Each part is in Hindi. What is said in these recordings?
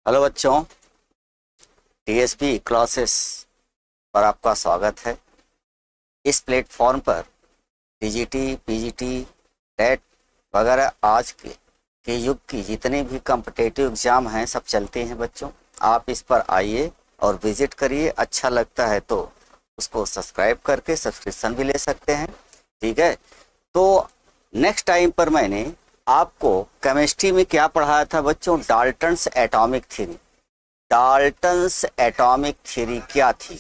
हेलो बच्चों, टीएसपी क्लासेस पर आपका स्वागत है। इस प्लेटफॉर्म पर टीजीटी, पीजीटी, टेट वगैरह आज के युग की जितने भी कॉम्पिटिटिव एग्जाम हैं सब चलते हैं बच्चों। आप इस पर आइए और विजिट करिए। अच्छा लगता है तो उसको सब्सक्राइब करके सब्सक्रिप्शन भी ले सकते हैं, ठीक है। तो नेक्स्ट टाइम पर मैंने आपको केमिस्ट्री में क्या पढ़ाया था बच्चों? Dalton's atomic theory. Dalton's atomic theory क्या थी?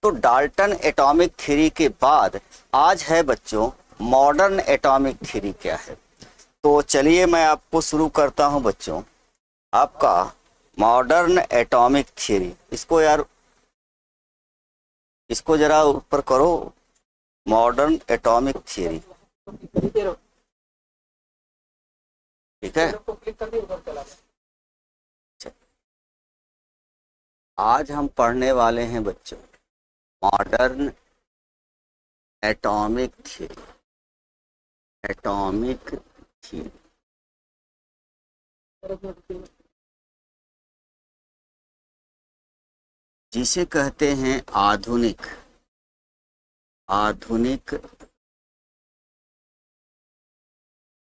तो डाल्टन एटॉमिक थ्योरी के बाद आज है बच्चों मॉडर्न एटॉमिक थ्योरी क्या है। तो चलिए मैं आपको शुरू करता हूं बच्चों, आपका मॉडर्न एटॉमिक थ्योरी। इसको जरा ऊपर करो, मॉडर्न एटॉमिक थ्योरी, ठीक है। आज हम पढ़ने वाले हैं बच्चों modern atomic theory. Atomic theory जिसे कहते हैं आधुनिक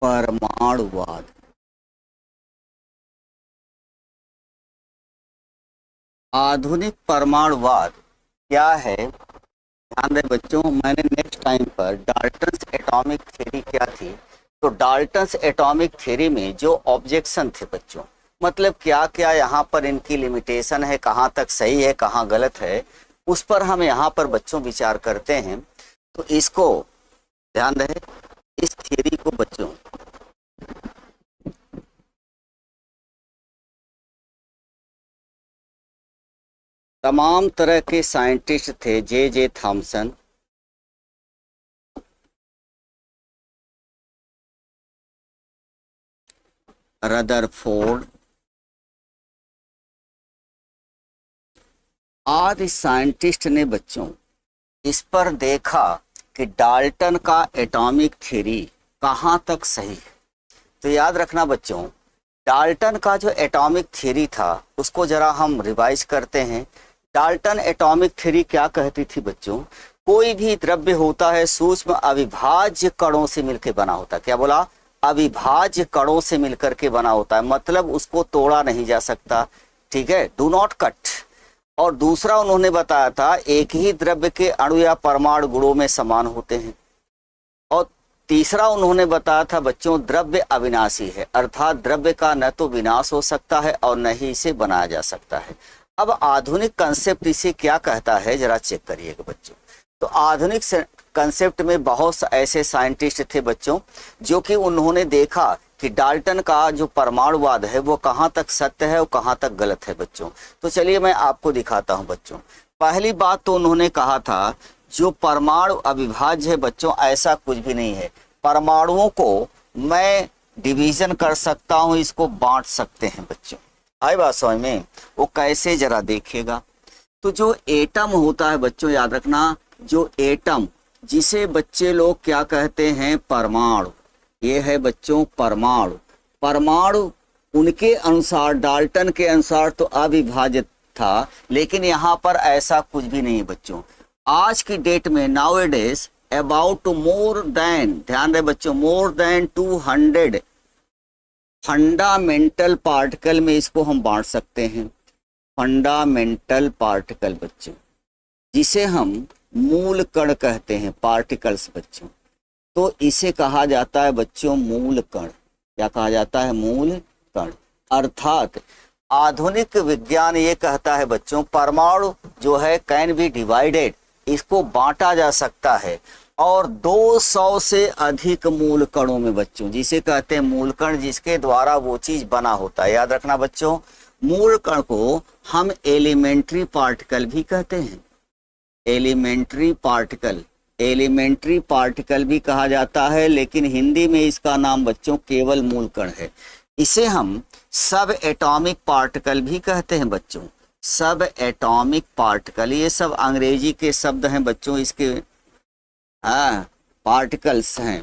परमाणुवाद। आधुनिक परमाणुवाद क्या है? ध्यान दें बच्चों, मैंने नेक्स्ट टाइम पर डाल्टन्स एटॉमिक थ्योरी क्या थी, तो डाल्टन्स एटॉमिक थ्योरी में जो ऑब्जेक्शन थे बच्चों, मतलब क्या क्या यहाँ पर इनकी लिमिटेशन है, कहाँ तक सही है कहाँ गलत है, उस पर हम यहाँ पर बच्चों विचार करते हैं। तो इसको ध्यान रहे, इस थ्योरी को बच्चों तमाम तरह के साइंटिस्ट थे, जे थॉमसन, रदरफोर्ड आदि साइंटिस्ट ने बच्चों इस पर देखा कि डाल्टन का एटॉमिक थ्योरी कहाँ तक सही है। तो याद रखना बच्चों, डाल्टन का जो एटॉमिक थ्योरी था उसको जरा हम रिवाइज करते हैं। डाल्टन एटॉमिक थ्योरी क्या कहती थी बच्चों? कोई भी द्रव्य होता है सूक्ष्म अविभाज्य कणों से मिलकर बना होता है। क्या बोला? अविभाज्य कणों से मिलकर के बना होता है, मतलब उसको तोड़ा नहीं जा सकता, ठीक है, डू नॉट कट। और दूसरा उन्होंने बताया था एक ही द्रव्य के अणु या परमाणु गुणों में समान होते हैं। और तीसरा उन्होंने बताया था बच्चों द्रव्य अविनाशी है, अर्थात द्रव्य का न तो विनाश हो सकता है और न ही इसे बनाया जा सकता है। अब आधुनिक कंसेप्ट इसे क्या कहता है जरा चेक करिएगा बच्चों। तो आधुनिक कंसेप्ट में बहुत से ऐसे साइंटिस्ट थे बच्चों जो कि उन्होंने देखा कि डाल्टन का जो परमाणुवाद है वो कहाँ तक सत्य है और कहाँ तक गलत है बच्चों। तो चलिए मैं आपको दिखाता हूँ बच्चों। पहली बात तो उन्होंने कहा था जो परमाणु अविभाज्य है बच्चों, ऐसा कुछ भी नहीं है। परमाणुओं को मैं डिवीजन कर सकता हूँ, इसको बांट सकते हैं बच्चों। आई बात समझ में? वो कैसे जरा देखिएगा। तो जो एटम होता है बच्चों, याद रखना, जो एटम जिसे बच्चे लोग क्या कहते हैं? परमाणु। ये है बच्चों परमाणु। परमाणु उनके अनुसार, डाल्टन के अनुसार तो अविभाजित था, लेकिन यहाँ पर ऐसा कुछ भी नहीं है बच्चों। आज की डेट में नाउएडेज अबाउट मोर देन, ध्यान रहे बच्चों, मोर देन 200 फंडामेंटल पार्टिकल में इसको हम बांट सकते हैं। फंडामेंटल पार्टिकल बच्चों, जिसे हम मूल कण कहते हैं, पार्टिकल्स बच्चों। तो इसे कहा जाता है बच्चों मूल कण। क्या कहा जाता है? मूल कण। अर्थात आधुनिक विज्ञान ये कहता है बच्चों परमाणु जो है कैन बी डिवाइडेड, इसको बांटा जा सकता है, और 200 से अधिक मूल कणों में बच्चों, जिसे कहते हैं मूल कण, जिसके द्वारा वो चीज बना होता है। याद रखना बच्चों, मूल कण को हम एलिमेंट्री पार्टिकल भी कहते हैं। एलिमेंट्री पार्टिकल भी कहा जाता है, लेकिन हिंदी में इसका नाम बच्चों केवल मूल कण है। इसे हम सब एटॉमिक पार्टिकल भी कहते हैं बच्चों। सब एटॉमिक पार्टिकल, ये सब अंग्रेजी के शब्द हैं बच्चों, इसके पार्टिकल्स हैं।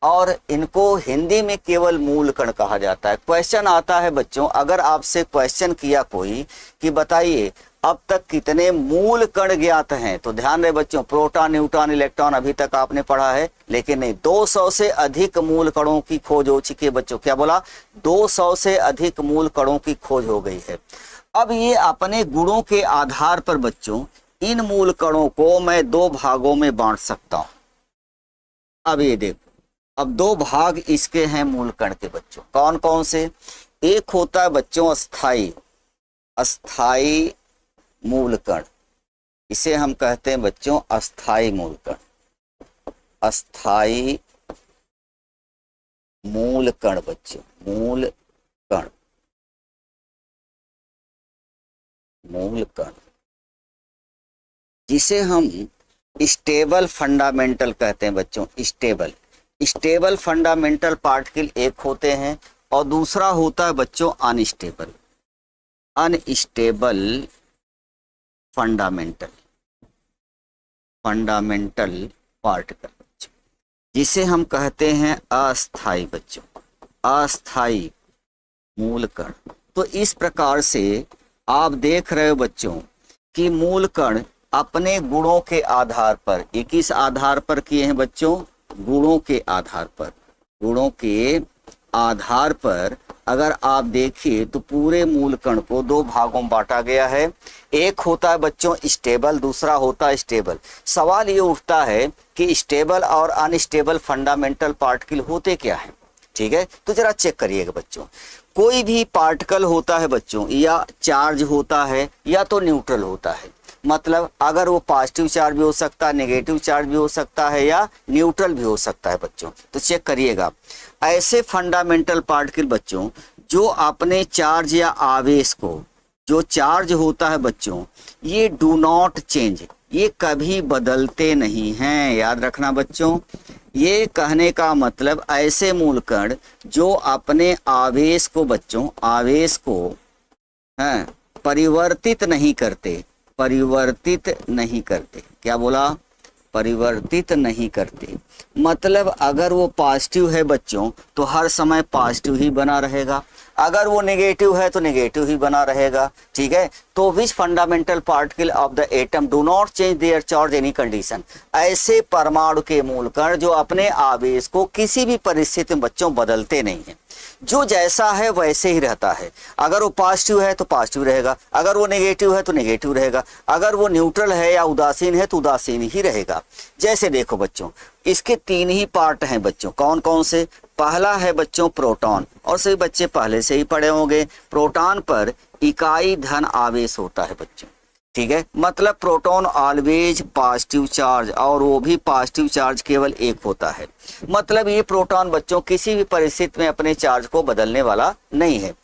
और इनको हिंदी में केवल मूल कण कहा जाता है। क्वेश्चन आता है बच्चों, अगर आपसे क्वेश्चन किया कोई कि बताइए अब तक कितने मूल कण ज्ञात हैं, तो ध्यान रहे बच्चों, प्रोटॉन, न्यूट्रॉन, इलेक्ट्रॉन अभी तक आपने पढ़ा है, लेकिन नहीं, 200 से अधिक मूल कणों की खोज हो चुकी है बच्चों। क्या बोला? 200 से अधिक मूल कणों की खोज हो गई है। अब ये अपने गुणों के आधार पर बच्चों इन मूल कणों को मैं 2 भागों में बांट सकता हूं। अब ये देखो, अब 2 भाग इसके हैं मूल कण के बच्चों। कौन कौन से? एक होता है बच्चों अस्थाई मूल कण, इसे हम कहते हैं बच्चों अस्थाई मूल कण। अस्थाई मूल कण बच्चों, मूल कण, मूल कण, जिसे हम स्टेबल फंडामेंटल कहते हैं बच्चों। स्टेबल फंडामेंटल पार्टिकल एक होते हैं और दूसरा होता है बच्चों अनस्टेबल फंडामेंटल पार्टिकल, जिसे हम कहते हैं अस्थाई बच्चों, अस्थाई मूल कण। तो इस प्रकार से आप देख रहे हो बच्चों कि मूल कण अपने गुणों के आधार पर, ये किस आधार पर किए हैं बच्चों? गुणों के आधार पर। गुणों के आधार पर अगर आप देखिए तो पूरे मूल कण को 2 भागों में बांटा गया है। एक होता है बच्चों स्टेबल, दूसरा होता है स्टेबल। सवाल ये उठता है कि स्टेबल और अनस्टेबल फंडामेंटल पार्टिकल होते क्या है? ठीक है, तो जरा चेक करिएगा बच्चों। कोई भी पार्टिकल होता है बच्चों, या चार्ज होता है या तो न्यूट्रल होता है। मतलब अगर वो पॉजिटिव चार्ज भी हो सकता है, नेगेटिव चार्ज भी हो सकता है, या न्यूट्रल भी हो सकता है बच्चों। तो चेक करिएगा, ऐसे फंडामेंटल पार्टिकल बच्चों जो अपने चार्ज या आवेश को, जो चार्ज होता है बच्चों, ये डू नॉट चेंज, ये कभी बदलते नहीं हैं। याद रखना बच्चों, ये कहने का मतलब ऐसे मूल कण जो अपने आवेश को बच्चों, आवेश को परिवर्तित नहीं करते, परिवर्तित नहीं करते। क्या बोला? परिवर्तित नहीं करते। मतलब अगर वो पॉजिटिव है बच्चों तो हर समय पॉजिटिव ही बना रहेगा, अगर वो नेगेटिव है तो नेगेटिव ही बना रहेगा। ठीक है, तो which fundamental particle of the atom do not change their charge any condition, ऐसे परमाणु के मूल कण जो अपने आवेश को किसी भी परिस्थिति में बच्चों बदलते नहीं है, जो जैसा है वैसे ही रहता है। अगर वो पॉजिटिव है तो पॉजिटिव रहेगा, अगर वो नेगेटिव है तो नेगेटिव रहेगा, अगर वो न्यूट्रल है या उदासीन है तो उदासीन ही रहेगा। जैसे देखो बच्चों, इसके 3 ही पार्ट हैं बच्चों। कौन कौन से? पहला है बच्चों प्रोटॉन, और सभी बच्चे पहले से ही पढ़े होंगे। प्रोटॉन पर इकाई धन आवेश होता है बच्चों। ठीक है, मतलब प्रोटॉन ऑलवेज पॉजिटिव चार्ज, और वो भी पॉजिटिव चार्ज केवल एक होता है। मतलब ये प्रोटॉन बच्चों किसी भी परिस्थिति में अपने चार्ज को बदलने वाला नहीं है।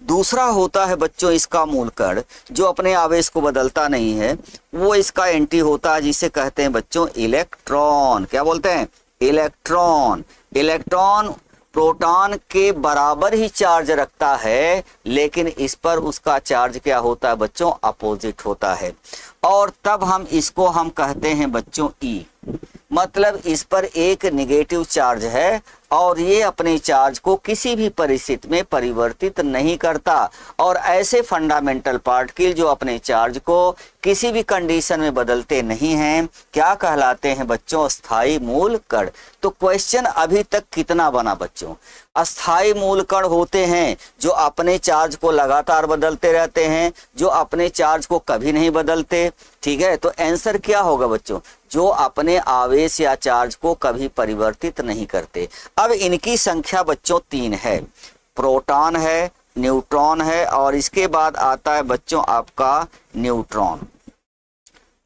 दूसरा होता है बच्चों इसका मूल कण जो अपने आवेश को बदलता नहीं है, वो इसका एंटी होता है, जिसे कहते हैं बच्चों इलेक्ट्रॉन। क्या बोलते हैं? इलेक्ट्रॉन। इलेक्ट्रॉन प्रोटॉन के बराबर ही चार्ज रखता है, लेकिन इस पर उसका चार्ज क्या होता है बच्चों? अपोजिट होता है। और तब हम कहते हैं बच्चों ई, मतलब इस पर एक नेगेटिव चार्ज है और ये अपने चार्ज को किसी भी परिस्थिति में परिवर्तित नहीं करता। और ऐसे फंडामेंटल पार्टिकल जो अपने चार्ज को किसी भी कंडीशन में बदलते नहीं हैं, क्या कहलाते हैं बच्चों? अस्थाई मूल कण। तो क्वेश्चन अभी तक कितना बना बच्चों? अस्थाई मूल कण होते हैं जो अपने चार्ज को लगातार बदलते रहते हैं, जो अपने चार्ज को कभी नहीं बदलते। ठीक है, तो आंसर क्या होगा बच्चों? जो अपने आवेश या चार्ज को कभी परिवर्तित नहीं करते। अब इनकी संख्या बच्चों 3 है, प्रोटॉन है, न्यूट्रॉन है, और इसके बाद आता है बच्चों आपका न्यूट्रॉन।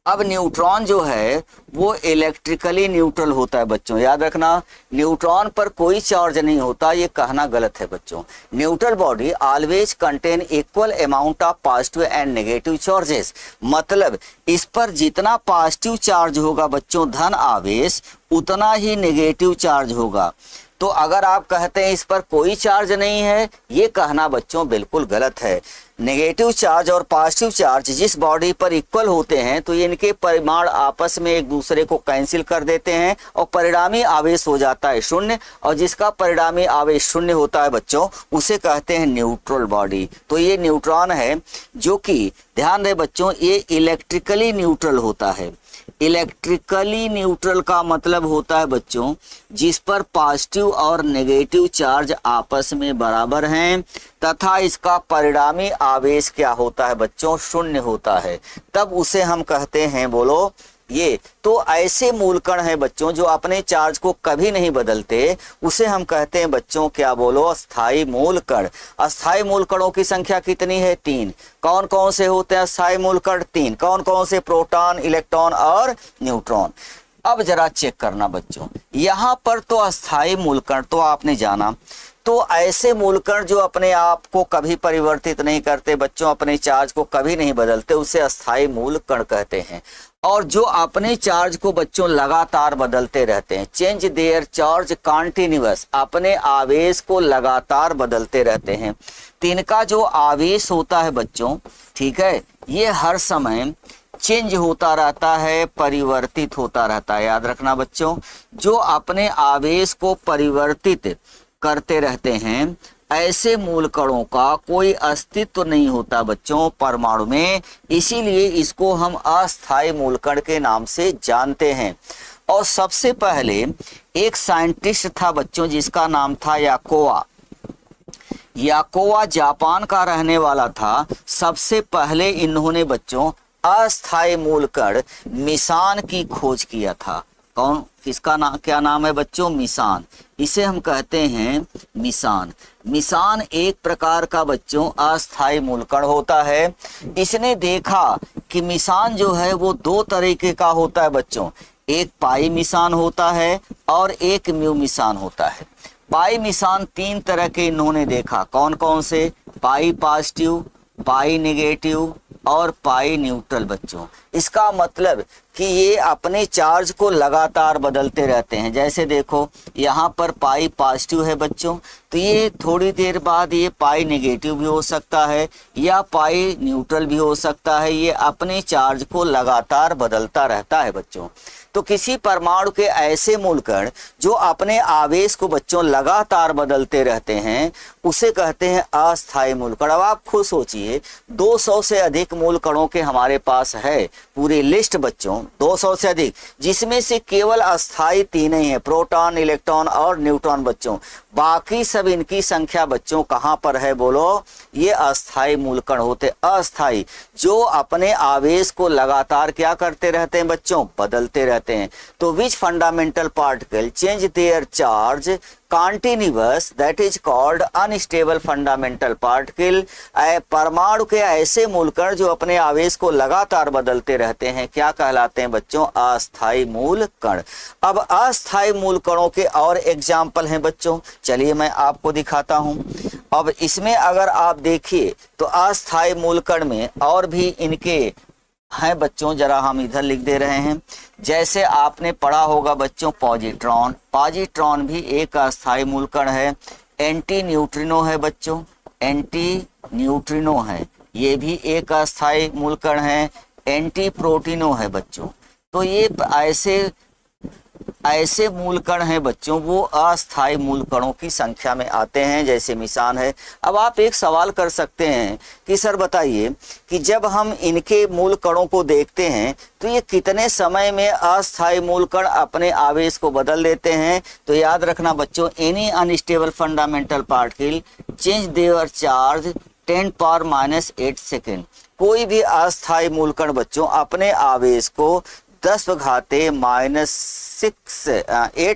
अब न्यूट्रॉन जो है वो इलेक्ट्रिकली न्यूट्रल होता है बच्चों। याद रखना, न्यूट्रॉन पर कोई चार्ज नहीं होता, ये कहना गलत है बच्चों। Neutral body always contain equal amount of positive and negative charges. मतलब इस पर जितना पॉजिटिव चार्ज होगा बच्चों, धन आवेश, उतना ही नेगेटिव चार्ज होगा। तो अगर आप कहते हैं इस पर कोई चार्ज नहीं है, ये कहना बच्चों बिल्कुल गलत है। नेगेटिव चार्ज और पॉजिटिव चार्ज जिस बॉडी पर इक्वल होते हैं तो इनके परिमाण आपस में एक दूसरे को कैंसिल कर देते हैं और परिणामी आवेश हो जाता है शून्य, और जिसका परिणामी आवेश शून्य होता है बच्चों उसे कहते हैं न्यूट्रल बॉडी। तो ये न्यूट्रॉन है जो कि ध्यान दें बच्चों, ये इलेक्ट्रिकली न्यूट्रल होता है। इलेक्ट्रिकली न्यूट्रल का मतलब होता है बच्चों जिस पर पॉजिटिव और नेगेटिव चार्ज आपस में बराबर हैं तथा इसका परिणामी आवेश क्या होता है बच्चों, शून्य होता है, तब उसे हम कहते हैं, बोलो ये। तो ऐसे मूलकण हैं बच्चों जो अपने चार्ज को कभी नहीं बदलते, उसे हम कहते हैं बच्चों क्या, बोलो, अस्थाई मूलकण। अस्थाई मूलकणों की संख्या कितनी है, 3। कौन कौन से होते हैं अस्थाई मूलकण, 3। कौन कौन से, प्रोटॉन, इलेक्ट्रॉन और न्यूट्रॉन। अब जरा चेक करना बच्चों, यहाँ पर तो अस्थाई मूलकण तो आपने जाना, तो ऐसे मूलकण जो अपने आप को कभी परिवर्तित नहीं करते बच्चों, अपने चार्ज को कभी नहीं बदलते, उसे अस्थाई मूलकण कहते हैं। और जो अपने चार्ज को बच्चों लगातार बदलते रहते हैं, चेंज देयर चार्ज कॉन्टिन्यूअस, अपने आवेश को लगातार बदलते रहते हैं, तो इनका जो आवेश होता है बच्चों, ठीक है, ये हर समय चेंज होता रहता है, परिवर्तित होता रहता है। याद रखना बच्चों, जो अपने आवेश को परिवर्तित करते रहते हैं ऐसे मूलकणों का कोई अस्तित्व नहीं होता बच्चों परमाणु में, इसीलिए इसको हम अस्थाई मूलकण के नाम से जानते हैं। और सबसे पहले एक साइंटिस्ट था बच्चों जिसका नाम था याकोवा। याकोवा जापान का रहने वाला था। सबसे पहले इन्होंने बच्चों अस्थाई मूलकण मिसान की खोज किया था। कौन, किसका नाम, क्या नाम है बच्चों, मिसान। इसे हम कहते हैं मिसान। मिसान एक प्रकार का बच्चों अस्थाई मूलकण होता है। इसने देखा कि मिसान जो है वो 2 तरीके का होता है बच्चों, एक पाई मिसान होता है और एक म्यू मिसान होता है। पाई मिसान 3 तरह के इन्होंने देखा। कौन कौन से, पाई पॉजिटिव, पाई नेगेटिव और पाई न्यूट्रल बच्चों। इसका मतलब कि ये अपने चार्ज को लगातार बदलते रहते हैं। जैसे देखो यहाँ पर पाई पॉजिटिव है बच्चों, तो ये थोड़ी देर बाद ये पाई नेगेटिव भी हो सकता है या पाई न्यूट्रल भी हो सकता है। ये अपने चार्ज को लगातार बदलता रहता है बच्चों। तो किसी परमाणु के ऐसे मूलकण जो अपने आवेश को बच्चों लगातार बदलते रहते हैं उसे कहते हैं अस्थाई मूलकण। अब आप खुद सोचिए, 200 से अधिक मूलकणों के हमारे पास है पूरी लिस्ट बच्चों, 200 से अधिक, जिसमें से केवल अस्थाई 3 ही है, प्रोटॉन, इलेक्ट्रॉन और न्यूट्रॉन बच्चों। बाकी सब इनकी संख्या बच्चों कहाँ पर है, बोलो, ये अस्थाई मूलकण होते। अस्थाई जो अपने आवेश को लगातार क्या करते रहते हैं बच्चों, बदलते रहते हैं। तो which fundamental particle change their charge continuous, that is called unstable fundamental particle. परमाणु के ऐसे मूलकण जो अपने आवेश को लगातार बदलते रहते हैं क्या कहलाते हैं बच्चों, अस्थाई मूलकण। अब अस्थाई मूलकणों के और एग्जाम्पल हैं बच्चों, चलिए मैं आपको दिखाता हूं। अब इसमें अगर आप देखिए तो अस्थाई मूलकण में और भी इनके हैं बच्चों, जरा हम इधर लिख दे रहे हैं। जैसे आपने पढ़ा होगा बच्चों पॉजिट्रॉन, पॉजिट्रॉन भी एक अस्थाई मूलकण है। एंटी न्यूट्रिनो है बच्चों, एंटी न्यूट्रिनो है, ये भी एक अस्थाई मूलकण है। एंटी प्रोटिनो है बच्चों। तो ये ऐसे मूलकण हैं बच्चों वो अस्थाई मूलकणों की संख्या में आते हैं, जैसे मिसान है। अब आप एक सवाल कर सकते हैं कि सर बताइए कि जब हम इनके मूलकणों को देखते हैं तो ये कितने समय में अस्थाई मूलकण अपने आवेश को बदल देते हैं। तो याद रखना बच्चों, any unstable fundamental particle change their charge 10⁻⁸ second. कोई भी अस्थाई मूलकण बच्चों अपने आवेश को 10⁻⁸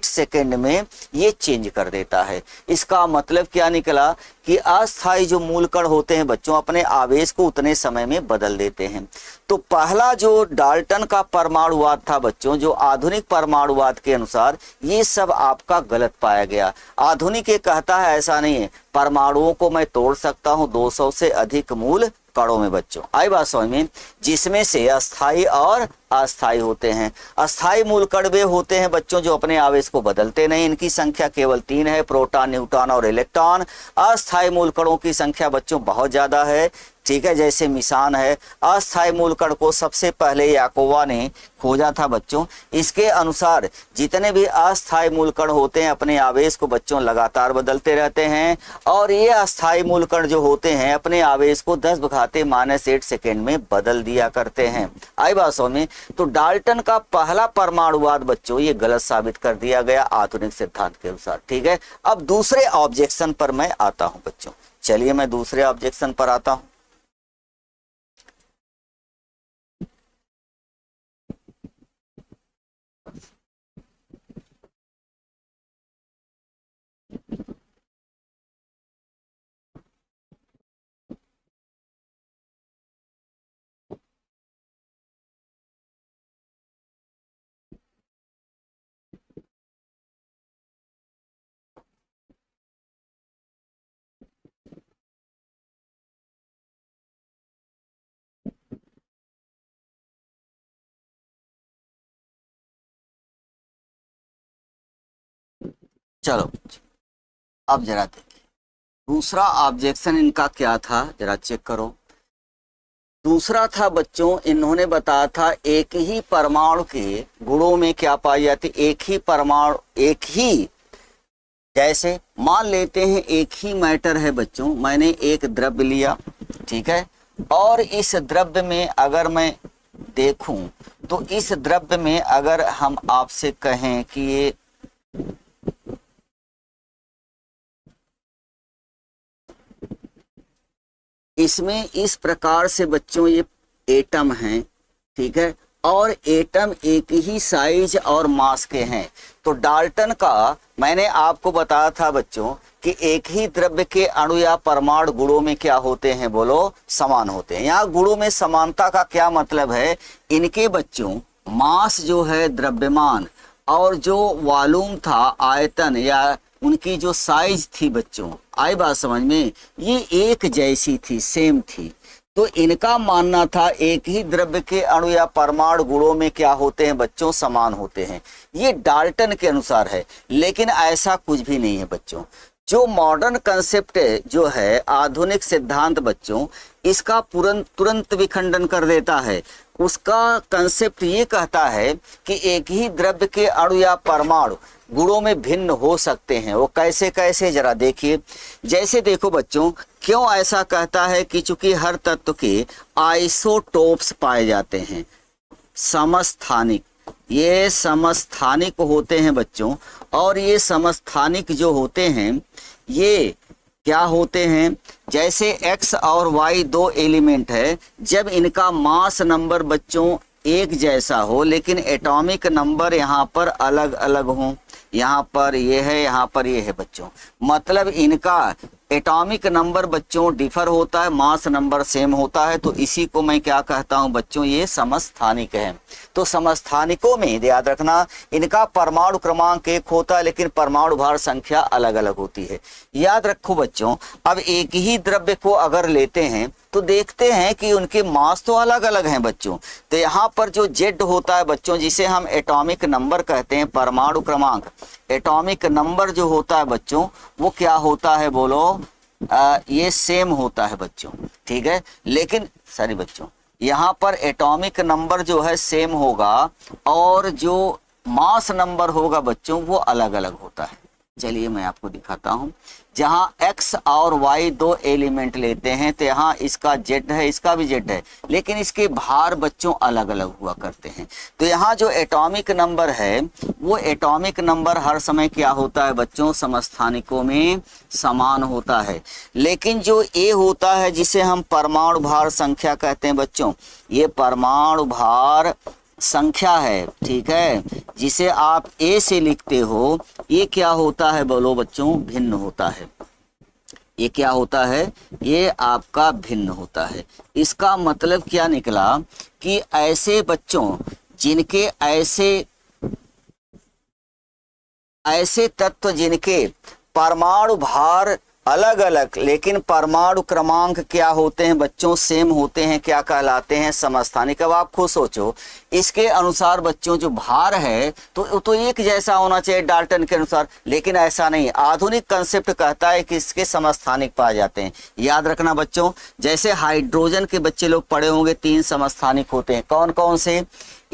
सेकेंड में ये चेंज कर देता है। इसका मतलब क्या निकला कि अस्थाई जो मूलकण होते हैं बच्चों अपने आवेश को उतने समय में बदल देते हैं। तो पहला जो डाल्टन का परमाणुवाद था बच्चों, जो आधुनिक परमाणुवाद के अनुसार ये सब आपका गलत पाया गया। आधुनिक ये कहता है ऐसा नहीं है, परमाणुओं को मैं तोड़ सकता हूं 200 से अधिक मूल कणों में बच्चों, आई बात समझ में, जिसमें से अस्थाई और अस्थाई होते हैं। अस्थाई मूल कण वे होते हैं बच्चों जो अपने आवेश को बदलते नहीं, इनकी संख्या केवल 3 है, प्रोटॉन, न्यूट्रॉन और इलेक्ट्रॉन। अस्थाई मूल कणों की संख्या बच्चों बहुत ज्यादा है, ठीक है, जैसे मिसान है। अस्थाई मूल कण को सबसे पहले याकोबा ने खोजा था बच्चों। इसके अनुसार जितने भी अस्थाई मूल कण होते हैं अपने आवेश को बच्चों लगातार बदलते रहते हैं, और ये अस्थाई मूल कण जो होते हैं अपने आवेश को 10⁻⁻8 सेकेंड में बदल दिया करते हैं। आई बात समझ में। तो डाल्टन का पहला परमाणुवाद बच्चों ये गलत साबित कर दिया गया आधुनिक सिद्धांत के अनुसार, ठीक है। अब दूसरे ऑब्जेक्शन पर मैं आता हूं बच्चों, चलिए मैं दूसरे ऑब्जेक्शन पर आता हूं। चलो अब जरा देखिए दूसरा ऑब्जेक्शन इनका क्या था, जरा चेक करो। दूसरा था बच्चों, इन्होंने बताया था एक ही परमाणु के गुणों में क्या पाई जाती, एक ही परमाणु, एक ही, जैसे मान लेते हैं एक ही मैटर है बच्चों, मैंने एक द्रव्य लिया, ठीक है, और इस द्रव्य में अगर मैं देखूं तो इस द्रव्य में अगर हम आपसे कहें कि ये इसमें इस प्रकार से बच्चों ये एटम हैं, ठीक है, और एटम एक ही साइज और मास के हैं। तो डाल्टन का मैंने आपको बताया था बच्चों कि एक ही द्रव्य के अणु या परमाणु गुणों में क्या होते हैं, बोलो, समान होते हैं। यहाँ गुणों में समानता का क्या मतलब है, इनके बच्चों मास जो है द्रव्यमान और जो वॉल्यूम था आयतन या उनकी जो साइज थी बच्चों, आई बात समझ में, ये एक जैसी थी, सेम थी। तो इनका मानना था एक ही द्रव्य के अणु या परमाणु गुणों में क्या होते हैं बच्चों, समान होते हैं। ये डाल्टन के अनुसार है, लेकिन ऐसा कुछ भी नहीं है बच्चों। जो मॉडर्न कंसेप्ट जो है आधुनिक सिद्धांत बच्चों, इसका तुरंत विखंडन कर देता है। उसका कंसेप्ट ये कहता है कि एक ही द्रव्य के अणु या परमाणु गुणों में भिन्न हो सकते हैं। वो कैसे कैसे जरा देखिए। जैसे देखो बच्चों, क्यों ऐसा कहता है कि चूंकि हर तत्व के आइसोटोप्स पाए जाते हैं, समस्थानिक, ये समस्थानिक होते हैं बच्चों, और ये समस्थानिक जो होते हैं ये क्या होते हैं, जैसे x और y दो एलिमेंट है, जब इनका मास नंबर बच्चों एक जैसा हो लेकिन एटॉमिक नंबर यहाँ पर अलग अलग हो, यहाँ पर ये है, यहाँ पर ये है बच्चों, मतलब इनका एटॉमिक नंबर बच्चों डिफर होता है, मास नंबर सेम होता है, तो इसी को मैं क्या कहता हूं बच्चों, ये समस्थानिक है। तो समस्थानिकों में याद रखना, इनका परमाणु क्रमांक एक होता है लेकिन परमाणु भार संख्या अलग अलग होती है। याद रखो बच्चों, अब एक ही द्रव्य को अगर लेते हैं तो देखते हैं कि उनके मास तो अलग अलग हैं बच्चों। तो यहाँ पर जो जेड होता है बच्चों, जिसे हम एटॉमिक नंबर कहते हैं, परमाणु क्रमांक, एटॉमिक नंबर जो होता है बच्चों वो क्या होता है, बोलो, ये सेम होता है बच्चों, ठीक है। लेकिन सॉरी बच्चों, यहाँ पर एटॉमिक नंबर जो है सेम होगा और जो मास नंबर होगा बच्चों वो अलग अलग होता है। चलिए मैं आपको दिखाता हूं। जहां x और y दो एलिमेंट लेते हैं तो यहाँ इसका z है, इसका भी z है, लेकिन इसके भार बच्चों अलग अलग हुआ करते हैं। तो यहाँ जो एटॉमिक नंबर है वो एटॉमिक नंबर हर समय क्या होता है बच्चों, समस्थानिकों में समान होता है। लेकिन जो a होता है जिसे हम परमाणु भार संख्या कहते हैं बच्चों, ये परमाणु भार संख्या है, ठीक है, जिसे आप ए से लिखते हो, ये क्या होता है बोलो बच्चों, भिन्न होता है। ये क्या होता है, ये आपका भिन्न होता है। इसका मतलब क्या निकला कि ऐसे बच्चों जिनके ऐसे तत्व जिनके परमाणु भार अलग अलग लेकिन परमाणु क्रमांक क्या होते हैं बच्चों, सेम होते हैं, क्या कहलाते हैं, समस्थानिक। अब आप खुद सोचो, इसके अनुसार बच्चों जो भार है तो एक जैसा होना चाहिए डाल्टन के अनुसार, लेकिन ऐसा नहीं। आधुनिक कंसेप्ट कहता है कि इसके समस्थानिक पाए जाते हैं। याद रखना बच्चों, जैसे हाइड्रोजन के बच्चे लोग पढ़े होंगे 3 समस्थानिक होते हैं। कौन कौन से?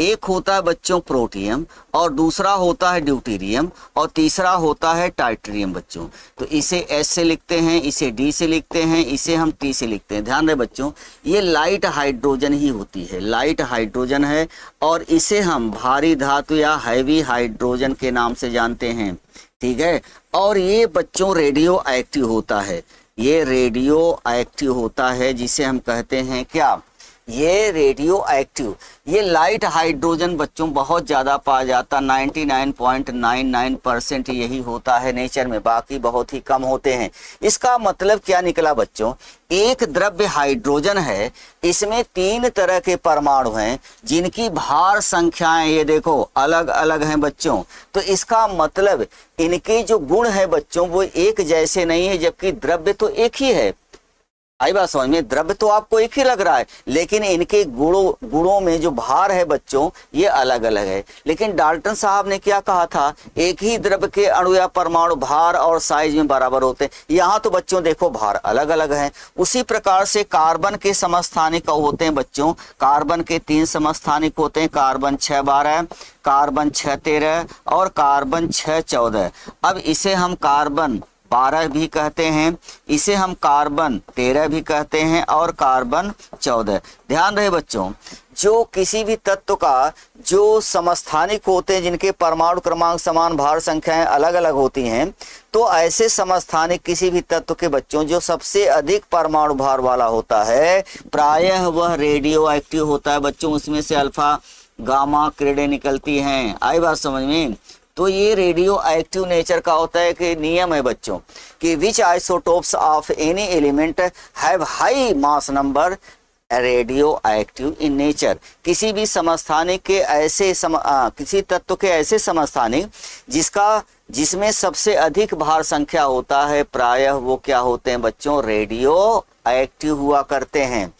एक होता है बच्चों प्रोटियम, और दूसरा होता है ड्यूटेरियम, और तीसरा होता है टाइटेरियम बच्चों। तो इसे एस से लिखते हैं, इसे डी से लिखते हैं, इसे हम टी से लिखते हैं। ध्यान रहे बच्चों, ये लाइट हाइड्रोजन ही होती है, लाइट हाइड्रोजन है, और इसे हम भारी धातु या हैवी हाइड्रोजन के नाम से जानते हैं। ठीक है, और ये बच्चों रेडियो एक्टिव होता है, ये रेडियो एक्टिव होता है, जिसे हम कहते हैं क्या, ये रेडियो एक्टिव। ये लाइट हाइड्रोजन बच्चों बहुत ज़्यादा पाया जाता, 99.99% यही होता है नेचर में, बाकी बहुत ही कम होते हैं। इसका मतलब क्या निकला बच्चों, एक द्रव्य हाइड्रोजन है, इसमें 3 तरह के परमाणु हैं जिनकी भार संख्याएं ये देखो अलग अलग हैं बच्चों। तो इसका मतलब इनके जो गुण है बच्चों वो एक जैसे नहीं है, जबकि द्रव्य तो एक ही है। आई बात समझ में, द्रव्य तो आपको एक ही लग रहा है, लेकिन इनके गुणों में जो भार है बच्चों ये अलग अलग है। लेकिन डाल्टन साहब ने क्या कहा था, एक ही द्रव्य के अणु या परमाणु भार और साइज में बराबर होते हैं। यहाँ तो बच्चों देखो भार अलग अलग है। उसी प्रकार से कार्बन के समस्थानिक होते हैं बच्चों, कार्बन के 3 समस्थानिक होते हैं, कार्बन 612, कार्बन 613 और कार्बन 614। अब इसे हम कार्बन 12 भी कहते हैं, इसे हम कार्बन 13 भी कहते हैं, और कार्बन 14। ध्यान रहे बच्चों, जो किसी भी तत्व का जो समस्थानिक होते हैं जिनके परमाणु क्रमांक समान, भार संख्याएं अलग अलग होती हैं, तो ऐसे समस्थानिक किसी भी तत्व के बच्चों जो सबसे अधिक परमाणु भार वाला होता है प्रायः वह रेडियो एक्टिव होता है बच्चों। उसमें से अल्फा गामा किरणें निकलती हैं। आई बात समझ में, तो ये रेडियो एक्टिव नेचर का होता है कि नियम है बच्चों कि which isotopes of any element have high mass number radioactive in nature. किसी भी समस्थानिक के ऐसे किसी तत्व के ऐसे समस्थानिक जिसमें सबसे अधिक भार संख्या होता है प्रायः वो क्या होते हैं बच्चों, रेडियो एक्टिव हुआ करते हैं।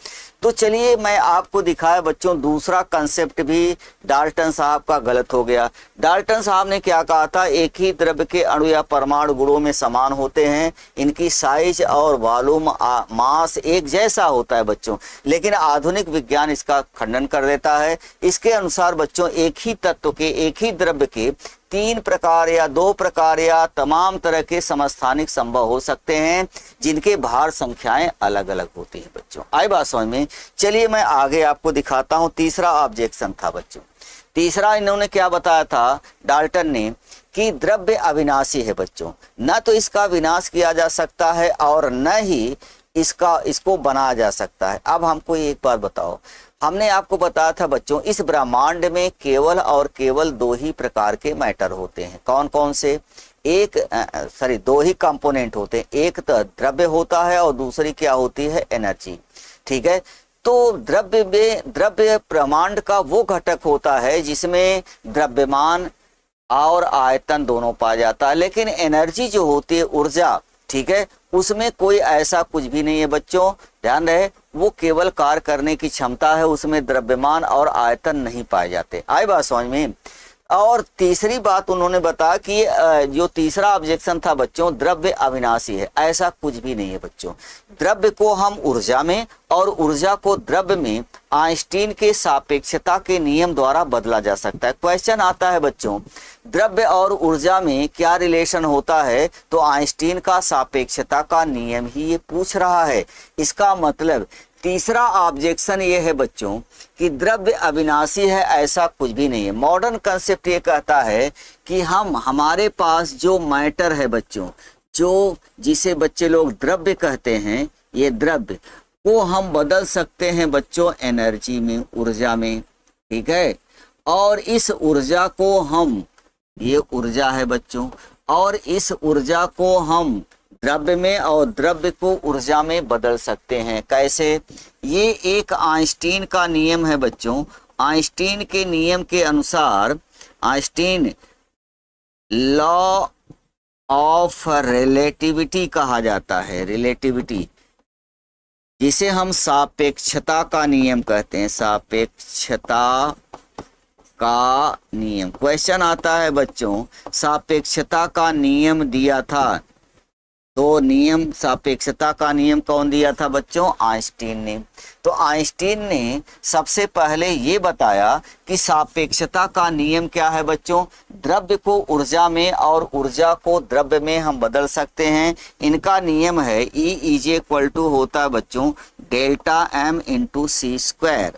तो चलिए मैं आपको दिखाया बच्चों, दूसरा कंसेप्ट भी डाल्टन साहब का गलत हो गया। डाल्टन साहब ने क्या कहा था, एक ही द्रव्य के अणु या परमाणु गुणों में समान होते हैं, इनकी साइज और वॉल्यूम मास एक जैसा होता है बच्चों। लेकिन आधुनिक विज्ञान इसका खंडन कर देता है। इसके अनुसार बच्चों एक ही तत्व के, एक ही द्रव्य के 3 प्रकार या 2 प्रकार या तमाम तरह के समस्थानिक संभव हो सकते हैं जिनके भार संख्याएं अलग अलग होती हैं बच्चों। आई बात समझ में। चलिए मैं आगे आपको दिखाता हूं। तीसरा ऑब्जेक्शन था बच्चों, तीसरा इन्होंने क्या बताया था डाल्टन ने कि द्रव्य अविनाशी है बच्चों, न तो इसका विनाश किया जा सकता है और न ही इसको बनाया जा सकता है। अब हमको एक बात बताओ, हमने आपको बताया था बच्चों इस ब्रह्मांड में केवल और केवल 2 ही प्रकार के मैटर होते हैं। कौन कौन से? 2 ही कंपोनेंट होते हैं, एक तो द्रव्य होता है और दूसरी क्या होती है, एनर्जी। ठीक है, तो द्रव्य ब्रह्मांड का वो घटक होता है जिसमें द्रव्यमान और आयतन दोनों पाया जाता है, लेकिन एनर्जी जो होती है ऊर्जा, ठीक है, उसमें कोई ऐसा कुछ भी नहीं है बच्चों। ध्यान रहे, वो केवल कार्य करने की क्षमता है, उसमें द्रव्यमान और आयतन नहीं पाए जाते। आई बात समझ में। और तीसरी बात उन्होंने बताया कि जो तीसरा ऑब्जेक्शन था बच्चों, द्रव्य अविनाशी है। ऐसा कुछ भी नहीं है बच्चों। द्रव्य को हम ऊर्जा में और ऊर्जा को द्रव्य में आइंस्टीन के सापेक्षता के नियम द्वारा बदला जा सकता है। क्वेश्चन आता है बच्चों, द्रव्य और ऊर्जा में क्या रिलेशन होता है, तो आइंस्टीन का सापेक्षता का नियम ही ये पूछ रहा है। इसका मतलब तीसरा ऑब्जेक्शन ये है बच्चों कि द्रव्य अविनाशी है, ऐसा कुछ भी नहीं है। मॉडर्न कंसेप्ट ये कहता है कि हमारे पास जो मैटर है बच्चों, जो जिसे बच्चे लोग द्रव्य कहते हैं, ये द्रव्य को हम बदल सकते हैं बच्चों एनर्जी में, ऊर्जा में। ठीक है, और इस ऊर्जा को हम, ये ऊर्जा है बच्चों, और इस ऊर्जा को हम द्रव्य में और द्रव्य को ऊर्जा में बदल सकते हैं। कैसे? ये एक आइंस्टीन का नियम है बच्चों। आइंस्टीन के नियम के अनुसार, आइंस्टीन लॉ ऑफ रिलेटिविटी कहा जाता है, रिलेटिविटी, जिसे हम सापेक्षता का नियम कहते हैं, सापेक्षता का नियम। क्वेश्चन आता है बच्चों, सापेक्षता का नियम दिया था, तो नियम, सापेक्षता का नियम कौन दिया था बच्चों? आइंस्टीन ने। तो आइंस्टीन ने सबसे पहले ये बताया कि सापेक्षता का नियम क्या है बच्चों? द्रव्य को ऊर्जा में और ऊर्जा को द्रव्य में हम बदल सकते हैं। इनका नियम है E इज इक्वल टू होता है बच्चों डेल्टा m इंटू सी स्क्वायर।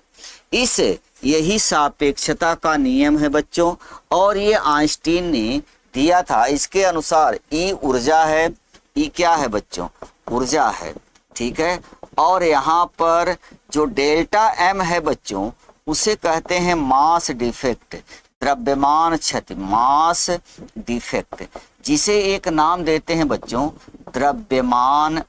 इस यही सापेक्षता का नियम है बच्चों, और ये आइंस्टीन ने दिया था। इसके अनुसार E ऊर्जा है, E क्या है बच्चों? ऊर्जा है, ठीक है। और यहाँ पर जो डेल्टा m है बच्चों, उसे कहते हैं मास डिफेक्ट, द्रव्यमान क्षति, मास डिफेक्ट, जिसे एक नाम देते हैं बच्चों द्रव्यमान,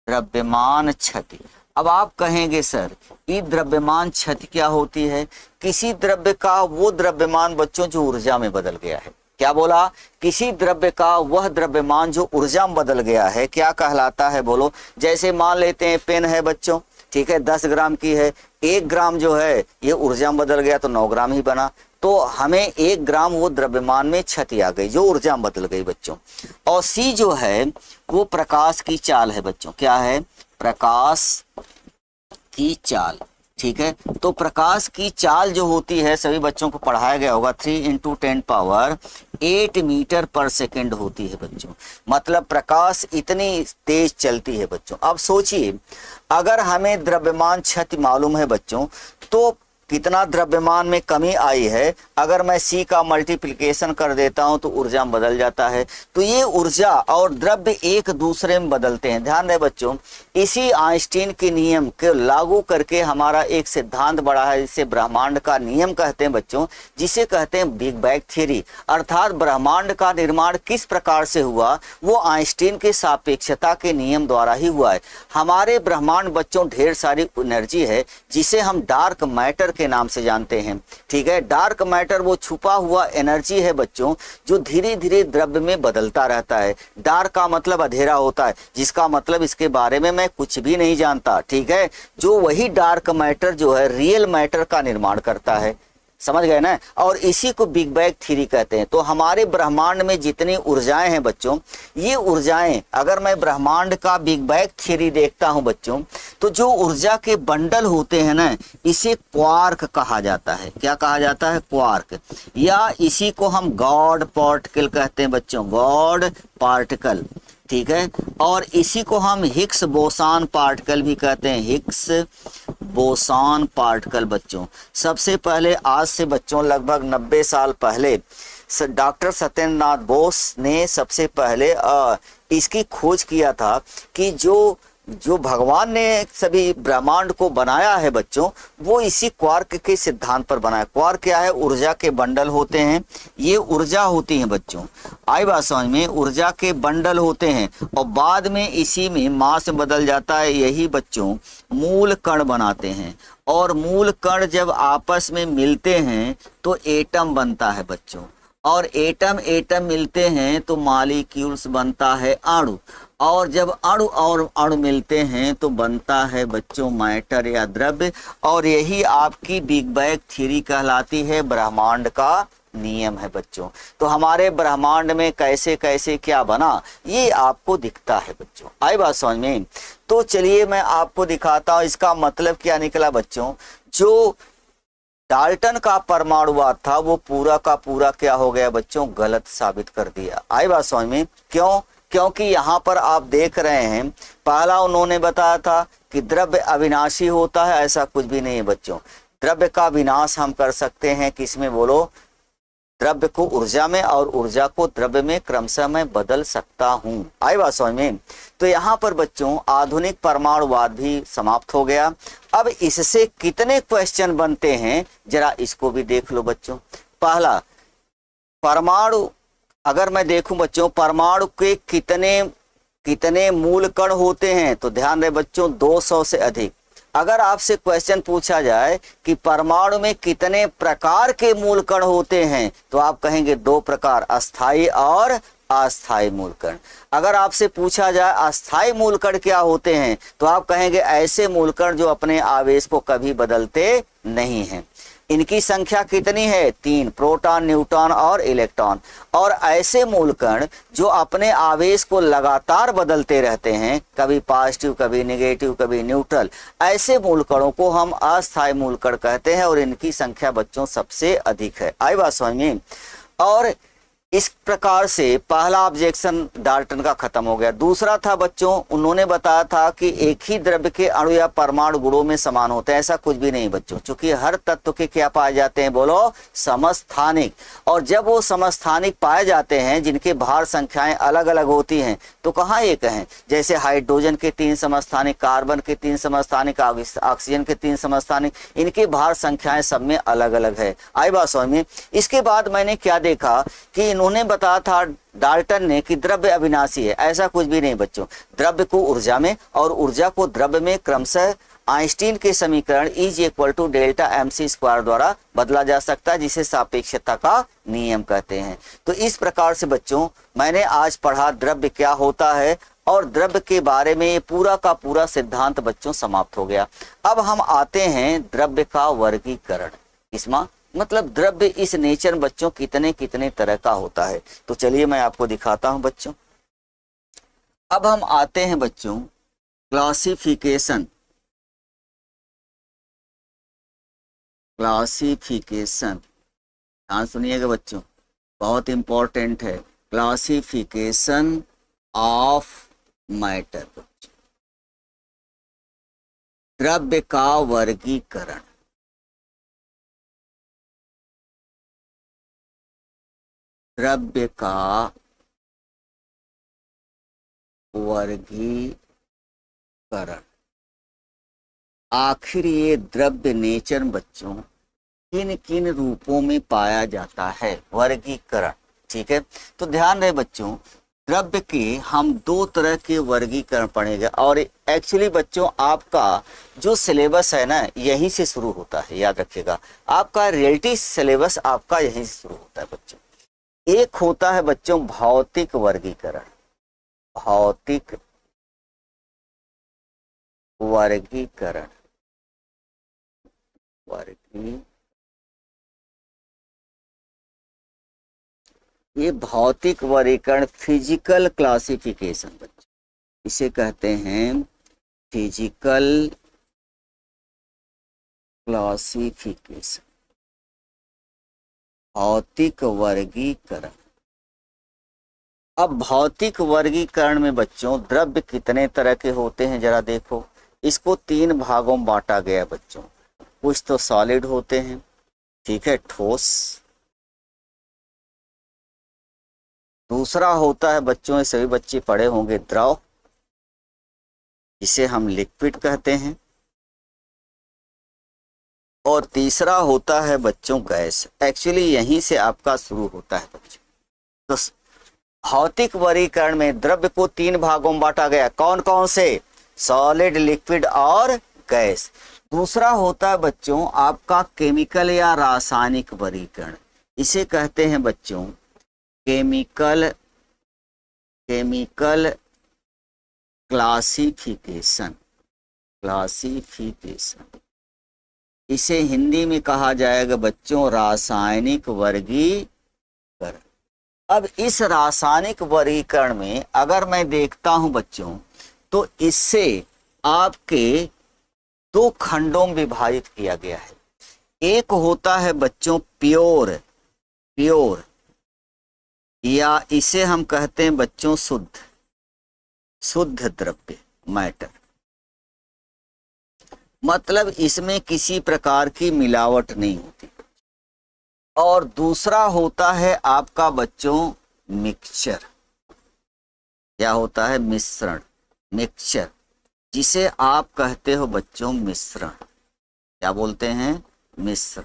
द्रव्यमान क्षति। अब आप कहेंगे सर ये द्रव्यमान क्षति क्या होती है? किसी द्रव्य का वो द्रव्यमान बच्चों जो ऊर्जा में बदल गया है। क्या बोला? किसी द्रव्य का वह द्रव्यमान जो ऊर्जा में बदल गया है, क्या कहलाता है बोलो? जैसे मान लेते हैं पेन है बच्चों, ठीक है, 10 ग्राम की है, 1 ग्राम जो है ये ऊर्जा में बदल गया तो 9 ग्राम ही बना, तो हमें 1 ग्राम वो द्रव्यमान में क्षति आ गई जो ऊर्जा में बदल गई बच्चों। और सी जो है वो प्रकाश की चाल है बच्चों। क्या है? प्रकाश की चाल, ठीक है। तो प्रकाश की चाल जो होती है, सभी बच्चों को पढ़ाया गया होगा, 3 × 10⁸ मीटर पर सेकेंड होती है बच्चों। मतलब प्रकाश इतनी तेज चलती है बच्चों। अब सोचिए, अगर हमें द्रव्यमान क्षति मालूम है बच्चों, तो कितना द्रव्यमान में कमी आई है, अगर मैं सी का मल्टीप्लिकेशन कर देता हूं तो ऊर्जा में बदल जाता है। तो ये ऊर्जा और द्रव्य एक दूसरे में बदलते हैं। ध्यान दें बच्चों, इसी आइंस्टीन के नियम को लागू करके हमारा एक सिद्धांत बड़ा है, जिसे ब्रह्मांड का नियम कहते हैं बच्चों, जिसे कहते हैं बिग बैंग थ्योरी। अर्थात ब्रह्मांड का निर्माण किस प्रकार से हुआ, वो आइंस्टीन के सापेक्षता के नियम द्वारा ही हुआ है। हमारे ब्रह्मांड बच्चों ढेर सारी एनर्जी है, जिसे हम डार्क मैटर के नाम से जानते हैं, ठीक है। डार्क मैटर वो छुपा हुआ एनर्जी है बच्चों, जो धीरे धीरे द्रव्य में बदलता रहता है। डार्क का मतलब अंधेरा होता है, जिसका मतलब इसके बारे में मैं कुछ भी नहीं जानता, ठीक है। जो वही डार्क मैटर जो है रियल मैटर का निर्माण करता है, समझ गए ना। और इसी को बिग बैंग थ्योरी कहते हैं। तो हमारे ब्रह्मांड में जितनी ऊर्जाएं हैं बच्चों, ये ऊर्जाएं, अगर मैं ब्रह्मांड का बिग बैंग थ्योरी देखता हूं बच्चों, तो जो ऊर्जा के बंडल होते हैं ना, इसे क्वार्क कहा जाता है। क्या कहा जाता है? क्वार्क। या इसी को हम गॉड पार्टिकल कहते हैं बच्चों, गॉड पार्टिकल, ठीक है। और इसी को हम हिग्स बोसान पार्टिकल भी कहते हैं, हिग्स बोसान पार्टिकल बच्चों। सबसे पहले आज से बच्चों लगभग 90 साल पहले डॉक्टर सत्येंद्र नाथ बोस ने सबसे पहले इसकी खोज किया था कि जो भगवान ने सभी ब्रह्मांड को बनाया है बच्चों, वो इसी क्वार्क के सिद्धांत पर बनाया। क्वार्क क्या है? ऊर्जा के बंडल होते हैं, ये ऊर्जा होती है बच्चों, आई बात समझ में, ऊर्जा के बंडल होते हैं, और बाद में इसी में मास बदल जाता है। यही बच्चों मूल कण बनाते हैं, और मूल कण जब आपस में मिलते हैं तो एटम बनता है बच्चों, और एटम एटम मिलते हैं तो मॉलिक्यूल्स बनता है अणु, और जब अणु और अणु मिलते हैं तो बनता है बच्चों मैटर या द्रव्य। और यही आपकी बिग बैंग थ्योरी कहलाती है, ब्रह्मांड का नियम है बच्चों। तो हमारे ब्रह्मांड में कैसे कैसे क्या बना, ये आपको दिखता है बच्चों, आई बात समझ में। तो चलिए मैं आपको दिखाता हूँ इसका मतलब क्या निकला बच्चों। जो डाल्टन का परमाणुवाद था वो पूरा का पूरा क्या हो गया बच्चों? गलत साबित कर दिया, आई बात समझ में। क्यों? क्योंकि यहाँ पर आप देख रहे हैं, पहला उन्होंने बताया था कि द्रव्य अविनाशी होता है, ऐसा कुछ भी नहीं है बच्चों। द्रव्य का विनाश हम कर सकते हैं किसमें बोलो? द्रव्य को ऊर्जा में और ऊर्जा को द्रव्य में क्रमशः मैं बदल सकता हूँ, आई बात समझ में। तो यहाँ पर बच्चों आधुनिक परमाणुवाद भी समाप्त हो गया। अब इससे कितने क्वेश्चन बनते हैं जरा इसको भी देख लो बच्चों। पहला, परमाणु अगर मैं देखूं बच्चों, परमाणु के कितने मूल कण होते हैं, तो ध्यान रहे बच्चों 200 से अधिक। अगर आपसे क्वेश्चन पूछा जाए कि परमाणु में कितने प्रकार के मूल कण होते हैं, तो आप कहेंगे 2 प्रकार, अस्थाई और अस्थाई मूलकण। अगर आपसे पूछा जाए अस्थाई मूलकण क्या होते हैं तो आप कहेंगे ऐसे मूलकण जो अपने आवेश को कभी बदलते नहीं हैं। इनकी संख्या कितनी है? 3, प्रोटॉन, न्यूट्रॉन और इलेक्ट्रॉन। और ऐसे मूलकण जो अपने आवेश को लगातार बदलते रहते हैं, कभी पॉजिटिव कभी नेगेटिव कभी न्यूट्रल, ऐसे मूलकणों को हम अस्थाई मूलकण कहते हैं और इनकी संख्या बच्चों सबसे अधिक है। आई बात समझ में? और इस प्रकार से पहला ऑब्जेक्शन डाल्टन का खत्म हो गया। दूसरा था बच्चों, उन्होंने बताया था कि एक ही द्रव्य के अणु या परमाणु गुणों में समान होते हैं। ऐसा कुछ भी नहीं बच्चों, क्योंकि हर तत्व के क्या पाए जाते हैं? बोलो, समस्थानिक। और जब वो समस्थानिक पाए जाते हैं जिनके भार संख्याएं अलग अलग होती हैं तो कहाँ एक हैं? जैसे हाइड्रोजन के 3 समस्थानिक, कार्बन के 3 समस्थानिक, ऑक्सीजन के 3 समस्थानिक, इनके भार संख्याएं सब में अलग अलग है। आई बात समझ में? इसके बाद मैंने क्या देखा कि इन्होंने बताया था डाल्टन ने कि द्रव्य अविनाशी है। ऐसा कुछ भी नहीं बच्चों, द्रव्य को ऊर्जा में और ऊर्जा को द्रव्य में क्रमशः आइंस्टीन के समीकरण E डेल्टा mc² द्वारा बदला जा सकता है, जिसे सापेक्षता का नियम कहते हैं। तो इस प्रकार से बच्चों मैंने आज पढ़ा द्रव्य क्या होता है और द्रव्य के बारे में ये पूरा का पूरा सिद्धांत बच्चों समाप्त हो गया। अब हम आते हैं द्रव्य का वर्गीकरण। इसमें मतलब द्रव्य इस नेचर बच्चों कितने कितने तरह का होता है। तो चलिए मैं आपको दिखाता हूं बच्चों। अब हम आते हैं बच्चों क्लासिफिकेशन। ध्यान सुनिएगा बच्चों, बहुत इंपॉर्टेंट है। क्लासिफिकेशन ऑफ मैटर, द्रव्य का वर्गीकरण। द्रव्य का वर्गीकरण। आखिर ये द्रव्य नेचर बच्चों किन किन रूपों में पाया जाता है? वर्गीकरण। ठीक है, तो ध्यान रहे बच्चों, द्रव्य के हम 2 तरह के वर्गीकरण पढ़ेंगे। और एक्चुअली बच्चों आपका जो सिलेबस है ना यहीं से शुरू होता है, याद रखिएगा। आपका रियलिटी सिलेबस आपका यहीं से शुरू होता है बच्चों। एक होता है बच्चों भौतिक वर्गीकरण। भौतिक वर्गीकरण, ये भौतिक वर्गीकरण फिजिकल क्लासिफिकेशन बच्चों, इसे कहते हैं फिजिकल क्लासिफिकेशन, भौतिक वर्गीकरण। अब भौतिक वर्गीकरण में बच्चों द्रव्य कितने तरह के होते हैं जरा देखो। इसको 3 भागों में बांटा गया है बच्चों। कुछ तो सॉलिड होते हैं, ठीक है, ठोस। दूसरा होता है बच्चों, ये सभी बच्चे पढ़े होंगे, द्रव, जिसे हम लिक्विड कहते हैं। और तीसरा होता है बच्चों गैस। एक्चुअली यहीं से आपका शुरू होता है बच्चों। तो भौतिक वर्गीकरण में द्रव्य को 3 भागों में बांटा गया। कौन कौन से? सॉलिड, लिक्विड और गैस। दूसरा होता है बच्चों आपका केमिकल या रासायनिक वर्गीकरण, इसे कहते हैं बच्चों केमिकल क्लासिफिकेशन। इसे हिंदी में कहा जाएगा बच्चों रासायनिक वर्गीकरण। अब इस रासायनिक वर्गीकरण में अगर मैं देखता हूं बच्चों तो इससे आपके 2 खंडों में विभाजित किया गया है। एक होता है बच्चों प्योर या इसे हम कहते हैं बच्चों शुद्ध द्रव्य, मैटर। मतलब इसमें किसी प्रकार की मिलावट नहीं होती। और दूसरा होता है आपका बच्चों मिक्सचर। क्या होता है? मिश्रण, मिक्सचर, जिसे आप कहते हो बच्चों मिश्रण। क्या बोलते हैं? मिश्रण।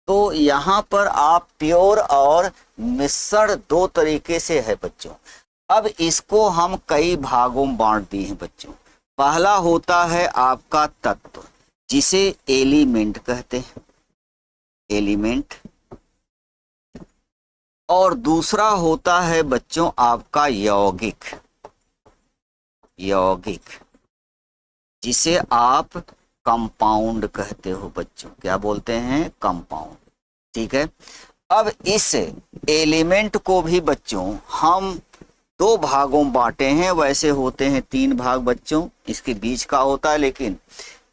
तो यहाँ पर आप प्योर और मिश्रण 2 तरीके से है बच्चों। अब इसको हम कई भागों में बांट दिए हैं बच्चों। पहला होता है आपका तत्व, जिसे एलिमेंट कहते हैं, एलिमेंट। और दूसरा होता है बच्चों आपका यौगिक, यौगिक जिसे आप कंपाउंड कहते हो बच्चों। क्या बोलते हैं? कंपाउंड। ठीक है। अब इस एलिमेंट को भी बच्चों हम दो भागों में बांटे हैं। वैसे होते हैं तीन भाग बच्चों, इसके बीच का होता है, लेकिन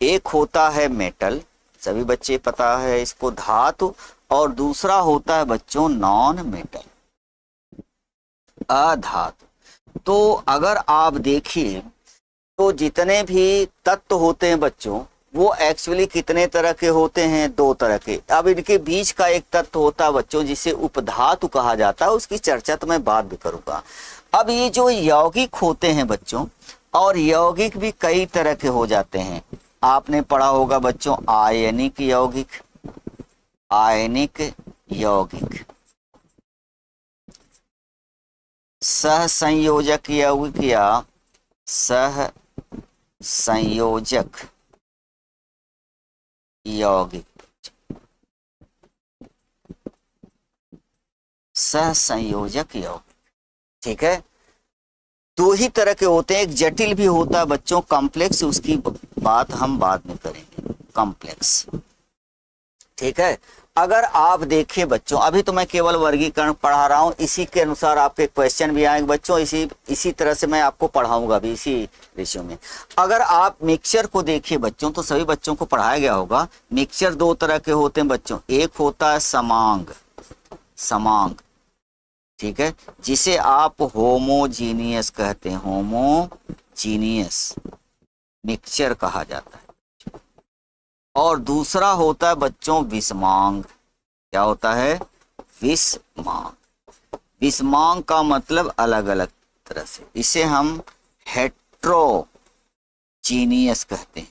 एक होता है मेटल, सभी बच्चे पता है इसको, धातु, और दूसरा होता है बच्चों नॉन मेटल, अधातु। तो अगर आप देखिए तो जितने भी तत्व होते हैं बच्चों वो एक्चुअली कितने तरह के होते हैं? दो तरह के। अब इनके बीच का एक तत्व होता है बच्चों जिसे उपधातु कहा जाता है, उसकी चर्चा तो मैं बाद में करूंगा। अब ये जो यौगिक होते हैं बच्चों, और यौगिक भी कई तरह के हो जाते हैं। आपने पढ़ा होगा बच्चों आयनिक यौगिक, आयनिक यौगिक, सहसंयोजक यौगिक या सह संयोजक यौगिक, सहसंयोजक यौगिक। ठीक है। दो ही तरह के होते हैं, एक जटिल भी होता है बच्चों, कॉम्प्लेक्स, उसकी बात हम बाद में करेंगे, कॉम्प्लेक्स। ठीक है। अगर आप देखिए बच्चों, अभी तो मैं केवल वर्गीकरण पढ़ा रहा हूं, इसी के अनुसार आपके क्वेश्चन भी आएंगे बच्चों, इसी तरह से मैं आपको पढ़ाऊंगा भी इसी रेशियो में। अगर आप मिक्सचर को देखिए बच्चों, तो सभी बच्चों को पढ़ाया गया होगा। मिक्सचर दो तरह के होते हैं बच्चों, एक होता है समांग, समांग, ठीक है, जिसे आप होमोजीनियस कहते हैं, होमोजीनियस मिक्सचर कहा जाता है। और दूसरा होता है बच्चों विषमांग। क्या होता है? विषमांग। विषमांग का मतलब अलग अलग तरह से, इसे हम हेट्रोजीनियस कहते हैं।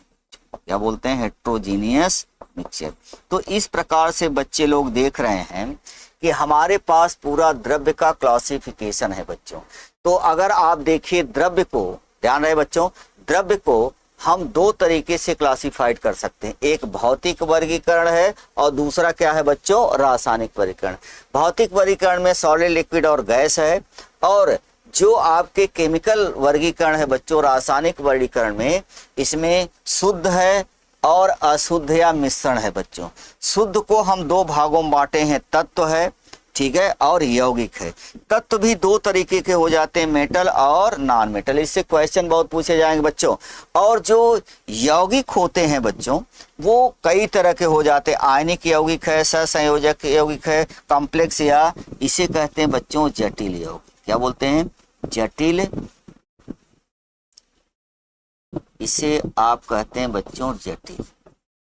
क्या बोलते हैं? Heterogeneous mixture. तो इस प्रकार से बच्चे लोग देख रहे हैं कि हमारे पास पूरा द्रव्य का क्लासिफिकेशन है बच्चों। तो अगर आप देखिए द्रव्य को, ध्यान रहे बच्चों, द्रव्य को हम दो तरीके से क्लासिफाइड कर सकते हैं। एक भौतिक वर्गीकरण है और दूसरा क्या है बच्चों? रासायनिक वर्गीकरण। भौतिक वर्गीकरण में सॉलिड, लिक्विड और गैस है, और जो आपके केमिकल वर्गीकरण है बच्चों, रासायनिक वर्गीकरण में, इसमें शुद्ध है और अशुद्ध या मिश्रण है बच्चों। शुद्ध को हम दो भागों में बांटे हैं, तत्व है, ठीक है, और यौगिक है। तत्व भी दो तरीके के हो जाते हैं, मेटल और नॉन मेटल। इससे क्वेश्चन बहुत पूछे जाएंगे बच्चों। और जो यौगिक होते हैं बच्चों वो कई तरह के हो जाते हैं, आयनिक यौगिक है, सहसंयोजक यौगिक है, कॉम्प्लेक्स, या इसे कहते हैं बच्चों जटिल यौगिक। क्या बोलते हैं? जटिल। इसे आप कहते हैं बच्चों जटिल।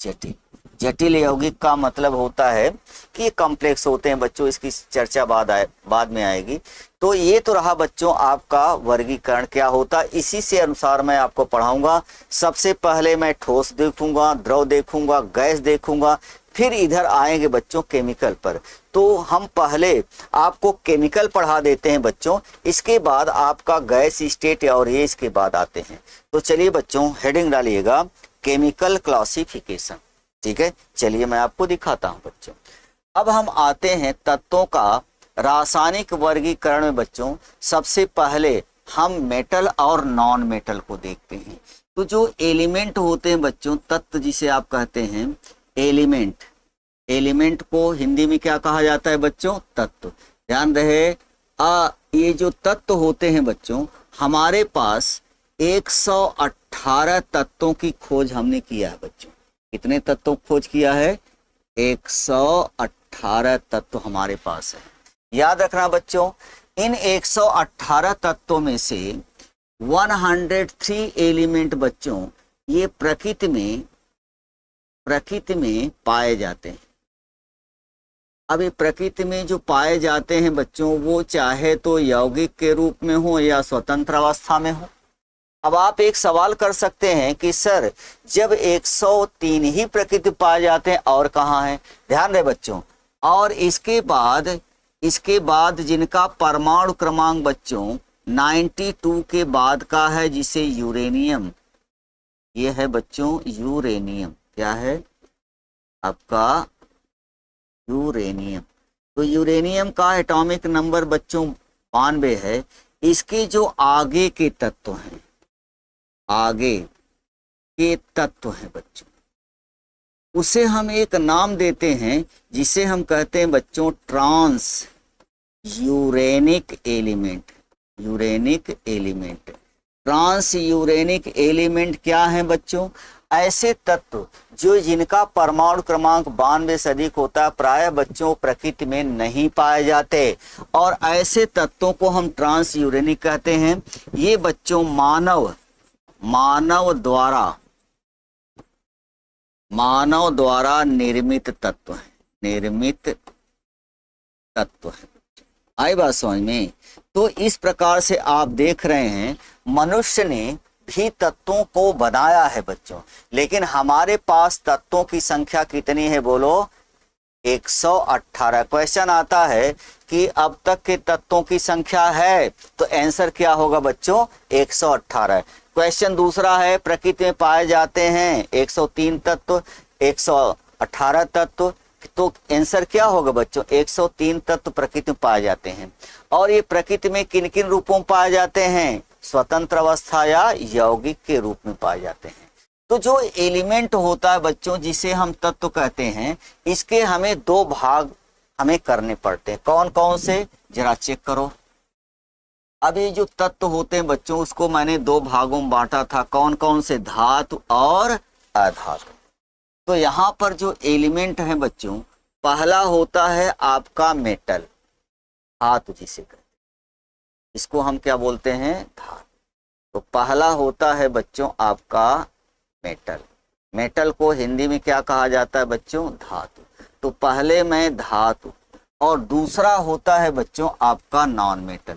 जटिल, जटिल यौगिक का मतलब होता है कि ये कॉम्प्लेक्स होते हैं बच्चों, इसकी चर्चा बाद में आएगी। तो ये तो रहा बच्चों आपका वर्गीकरण क्या होता है, इसी से अनुसार मैं आपको पढ़ाऊंगा। सबसे पहले मैं ठोस देखूंगा, द्रव देखूंगा, गैस देखूंगा, फिर इधर आएंगे बच्चों केमिकल पर। तो हम पहले आपको केमिकल पढ़ा देते हैं बच्चों, इसके बाद आपका गैस स्टेट और ये इसके बाद आते हैं। तो चलिए बच्चों हेडिंग डालिएगा, केमिकल क्लासिफिकेशन। ठीक है, चलिए मैं आपको दिखाता हूं बच्चों। अब हम आते हैं तत्वों का रासायनिक वर्गीकरण में बच्चों। सबसे पहले हम मेटल और नॉन मेटल को देखते हैं। तो जो एलिमेंट होते हैं बच्चों, तत्व जिसे आप कहते हैं एलिमेंट, एलिमेंट को हिंदी में क्या कहा जाता है बच्चों? तत्व। ध्यान रहे, ये जो तत्व होते हैं बच्चों, हमारे पास 118 तत्वों की खोज हमने किया है बच्चों। कितने तत्वों की खोज किया है? 118 तत्व हमारे पास है। याद रखना बच्चों, इन 118 तत्वों में से 103 एलिमेंट बच्चों ये प्रकृति में पाए जाते हैं। अब ये प्रकृति में जो पाए जाते हैं बच्चों, वो चाहे तो यौगिक के रूप में हो या स्वतंत्र अवस्था में हो। अब आप एक सवाल कर सकते हैं कि सर जब 103 ही प्रकृति पाए जाते हैं और कहाँ है? ध्यान रहे बच्चों, और इसके बाद जिनका परमाणु क्रमांक बच्चों 92 के बाद का है, जिसे यूरेनियम, ये है बच्चों यूरेनियम। क्या है आपका? यूरेनियम। तो यूरेनियम का एटॉमिक नंबर बच्चों 92 है। इसके जो आगे के तत्व हैं, आगे के तत्व हैं बच्चों, उसे हम एक नाम देते हैं जिसे हम कहते हैं बच्चों transuranic element. Uranic element, transuranic element क्या है बच्चों? ऐसे तत्व जो जिनका परमाणु क्रमांक 92 से अधिक होता है, प्राय बच्चों प्रकृति में नहीं पाए जाते, और ऐसे तत्वों को हम ट्रांस यूरेनिक कहते हैं। ये बच्चों मानव द्वारा निर्मित तत्व है, निर्मित तत्व है। आई बात समझ में? तो इस प्रकार से आप देख रहे हैं मनुष्य ने भी तत्वों को बनाया है बच्चों, लेकिन हमारे पास तत्वों की संख्या कितनी है बोलो? 118। क्वेश्चन आता है कि अब तक के तत्वों की संख्या है, तो आंसर क्या होगा बच्चों? 118। क्वेश्चन दूसरा है प्रकृति में पाए जाते हैं 103 तत्व, 118 तत्व, तो आंसर क्या होगा बच्चों? 103 तत्व प्रकृति में पाए जाते हैं। और ये प्रकृति में किन किन रूपों में पाए जाते हैं? स्वतंत्र अवस्था या यौगिक के रूप में पाए जाते हैं। तो जो एलिमेंट होता है बच्चों, जिसे हम तत्व कहते हैं, इसके हमें 2 भाग हमें करने पड़ते हैं। कौन कौन से? जरा चेक करो। अब ये जो तत्व होते हैं बच्चों, उसको मैंने 2 भागों में बांटा था। कौन कौन से? धातु और अधातु। तो यहाँ पर जो एलिमेंट है बच्चों, पहला होता है आपका मेटल, धातु जिसे कहते हैं, इसको हम क्या बोलते हैं? धातु। तो पहला होता है बच्चों आपका मेटल। मेटल को हिंदी में क्या कहा जाता है बच्चों? धातु। तो पहले में धातु, और दूसरा होता है बच्चों आपका नॉन मेटल,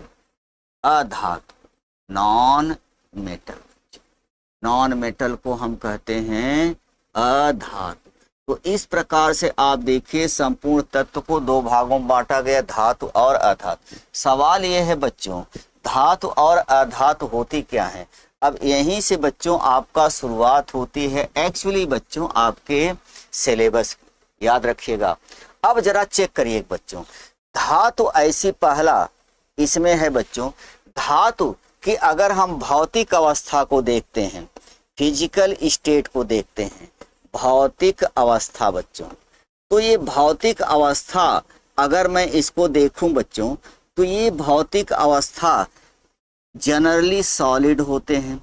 अधातु, नॉन मेटल। नॉन मेटल को हम कहते हैं अधातु। तो इस प्रकार से आप देखिए संपूर्ण तत्व को 2 भागों में बांटा गया, धातु और अधातु। सवाल यह है बच्चों, धातु और अधातु होती क्या है? अब यहीं से बच्चों आपका शुरुआत होती है एक्चुअली बच्चों आपके सिलेबस की, याद रखिएगा। अब जरा चेक करिए बच्चों, धातु ऐसी पहला इसमें है बच्चों, धातु की अगर हम भौतिक अवस्था को देखते हैं, फिजिकल स्टेट को देखते हैं, भौतिक अवस्था बच्चों, तो ये भौतिक अवस्था अगर मैं इसको देखूं बच्चों, तो ये भौतिक अवस्था जनरली सॉलिड होते हैं,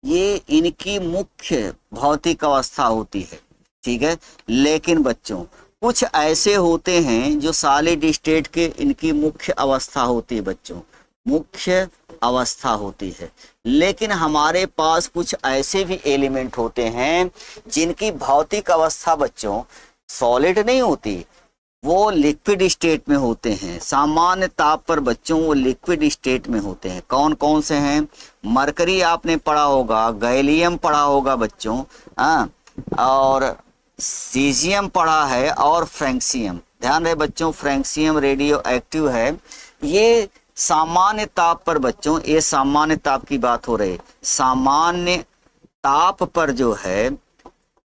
ये इनकी मुख्य भौतिक अवस्था होती है, ठीक है। लेकिन बच्चों कुछ ऐसे होते हैं जो सॉलिड स्टेट के इनकी मुख्य अवस्था होती है बच्चों, मुख्य अवस्था होती है। लेकिन हमारे पास कुछ ऐसे भी एलिमेंट होते हैं जिनकी भौतिक अवस्था बच्चों सॉलिड नहीं होती, वो लिक्विड स्टेट में होते हैं। सामान्य ताप पर बच्चों वो लिक्विड स्टेट में होते हैं। कौन कौन से हैं? मरकरी आपने पढ़ा होगा, गैलियम पढ़ा होगा बच्चों, और सीजियम पढ़ा है, और फ्रैंक्सियम। ध्यान रहे बच्चों, फ्रैंक्सियम रेडियो एक्टिव है। ये सामान्य ताप पर बच्चों, ये सामान्य ताप की बात हो रही है, सामान्य ताप पर जो है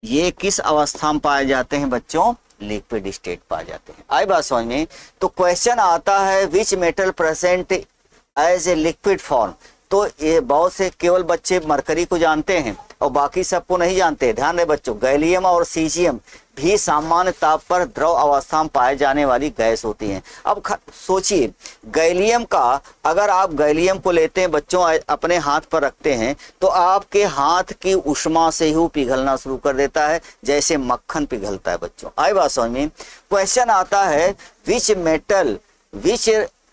ये किस अवस्था में पाए जाते हैं बच्चों? लिक्विड स्टेट पाए जाते हैं। आई बात समझ में? तो क्वेश्चन आता है which metal present as a liquid form. तो ये बहुत से केवल बच्चे मरकरी को जानते हैं और बाकी सबको नहीं जानते। ध्यान रहे बच्चों, गैलियम और सीजियम भी सामान्य ताप पर द्रव अवस्था में पाए जाने वाली गैस होती हैं। अब सोचिए, गैलियम का अगर आप गैलियम को लेते हैं बच्चों, अपने हाथ पर रखते हैं, तो आपके हाथ की उष्मा से ही पिघलना शुरू कर देता है, जैसे मक्खन पिघलता है बच्चों। आई बात समझ में? क्वेश्चन आता है which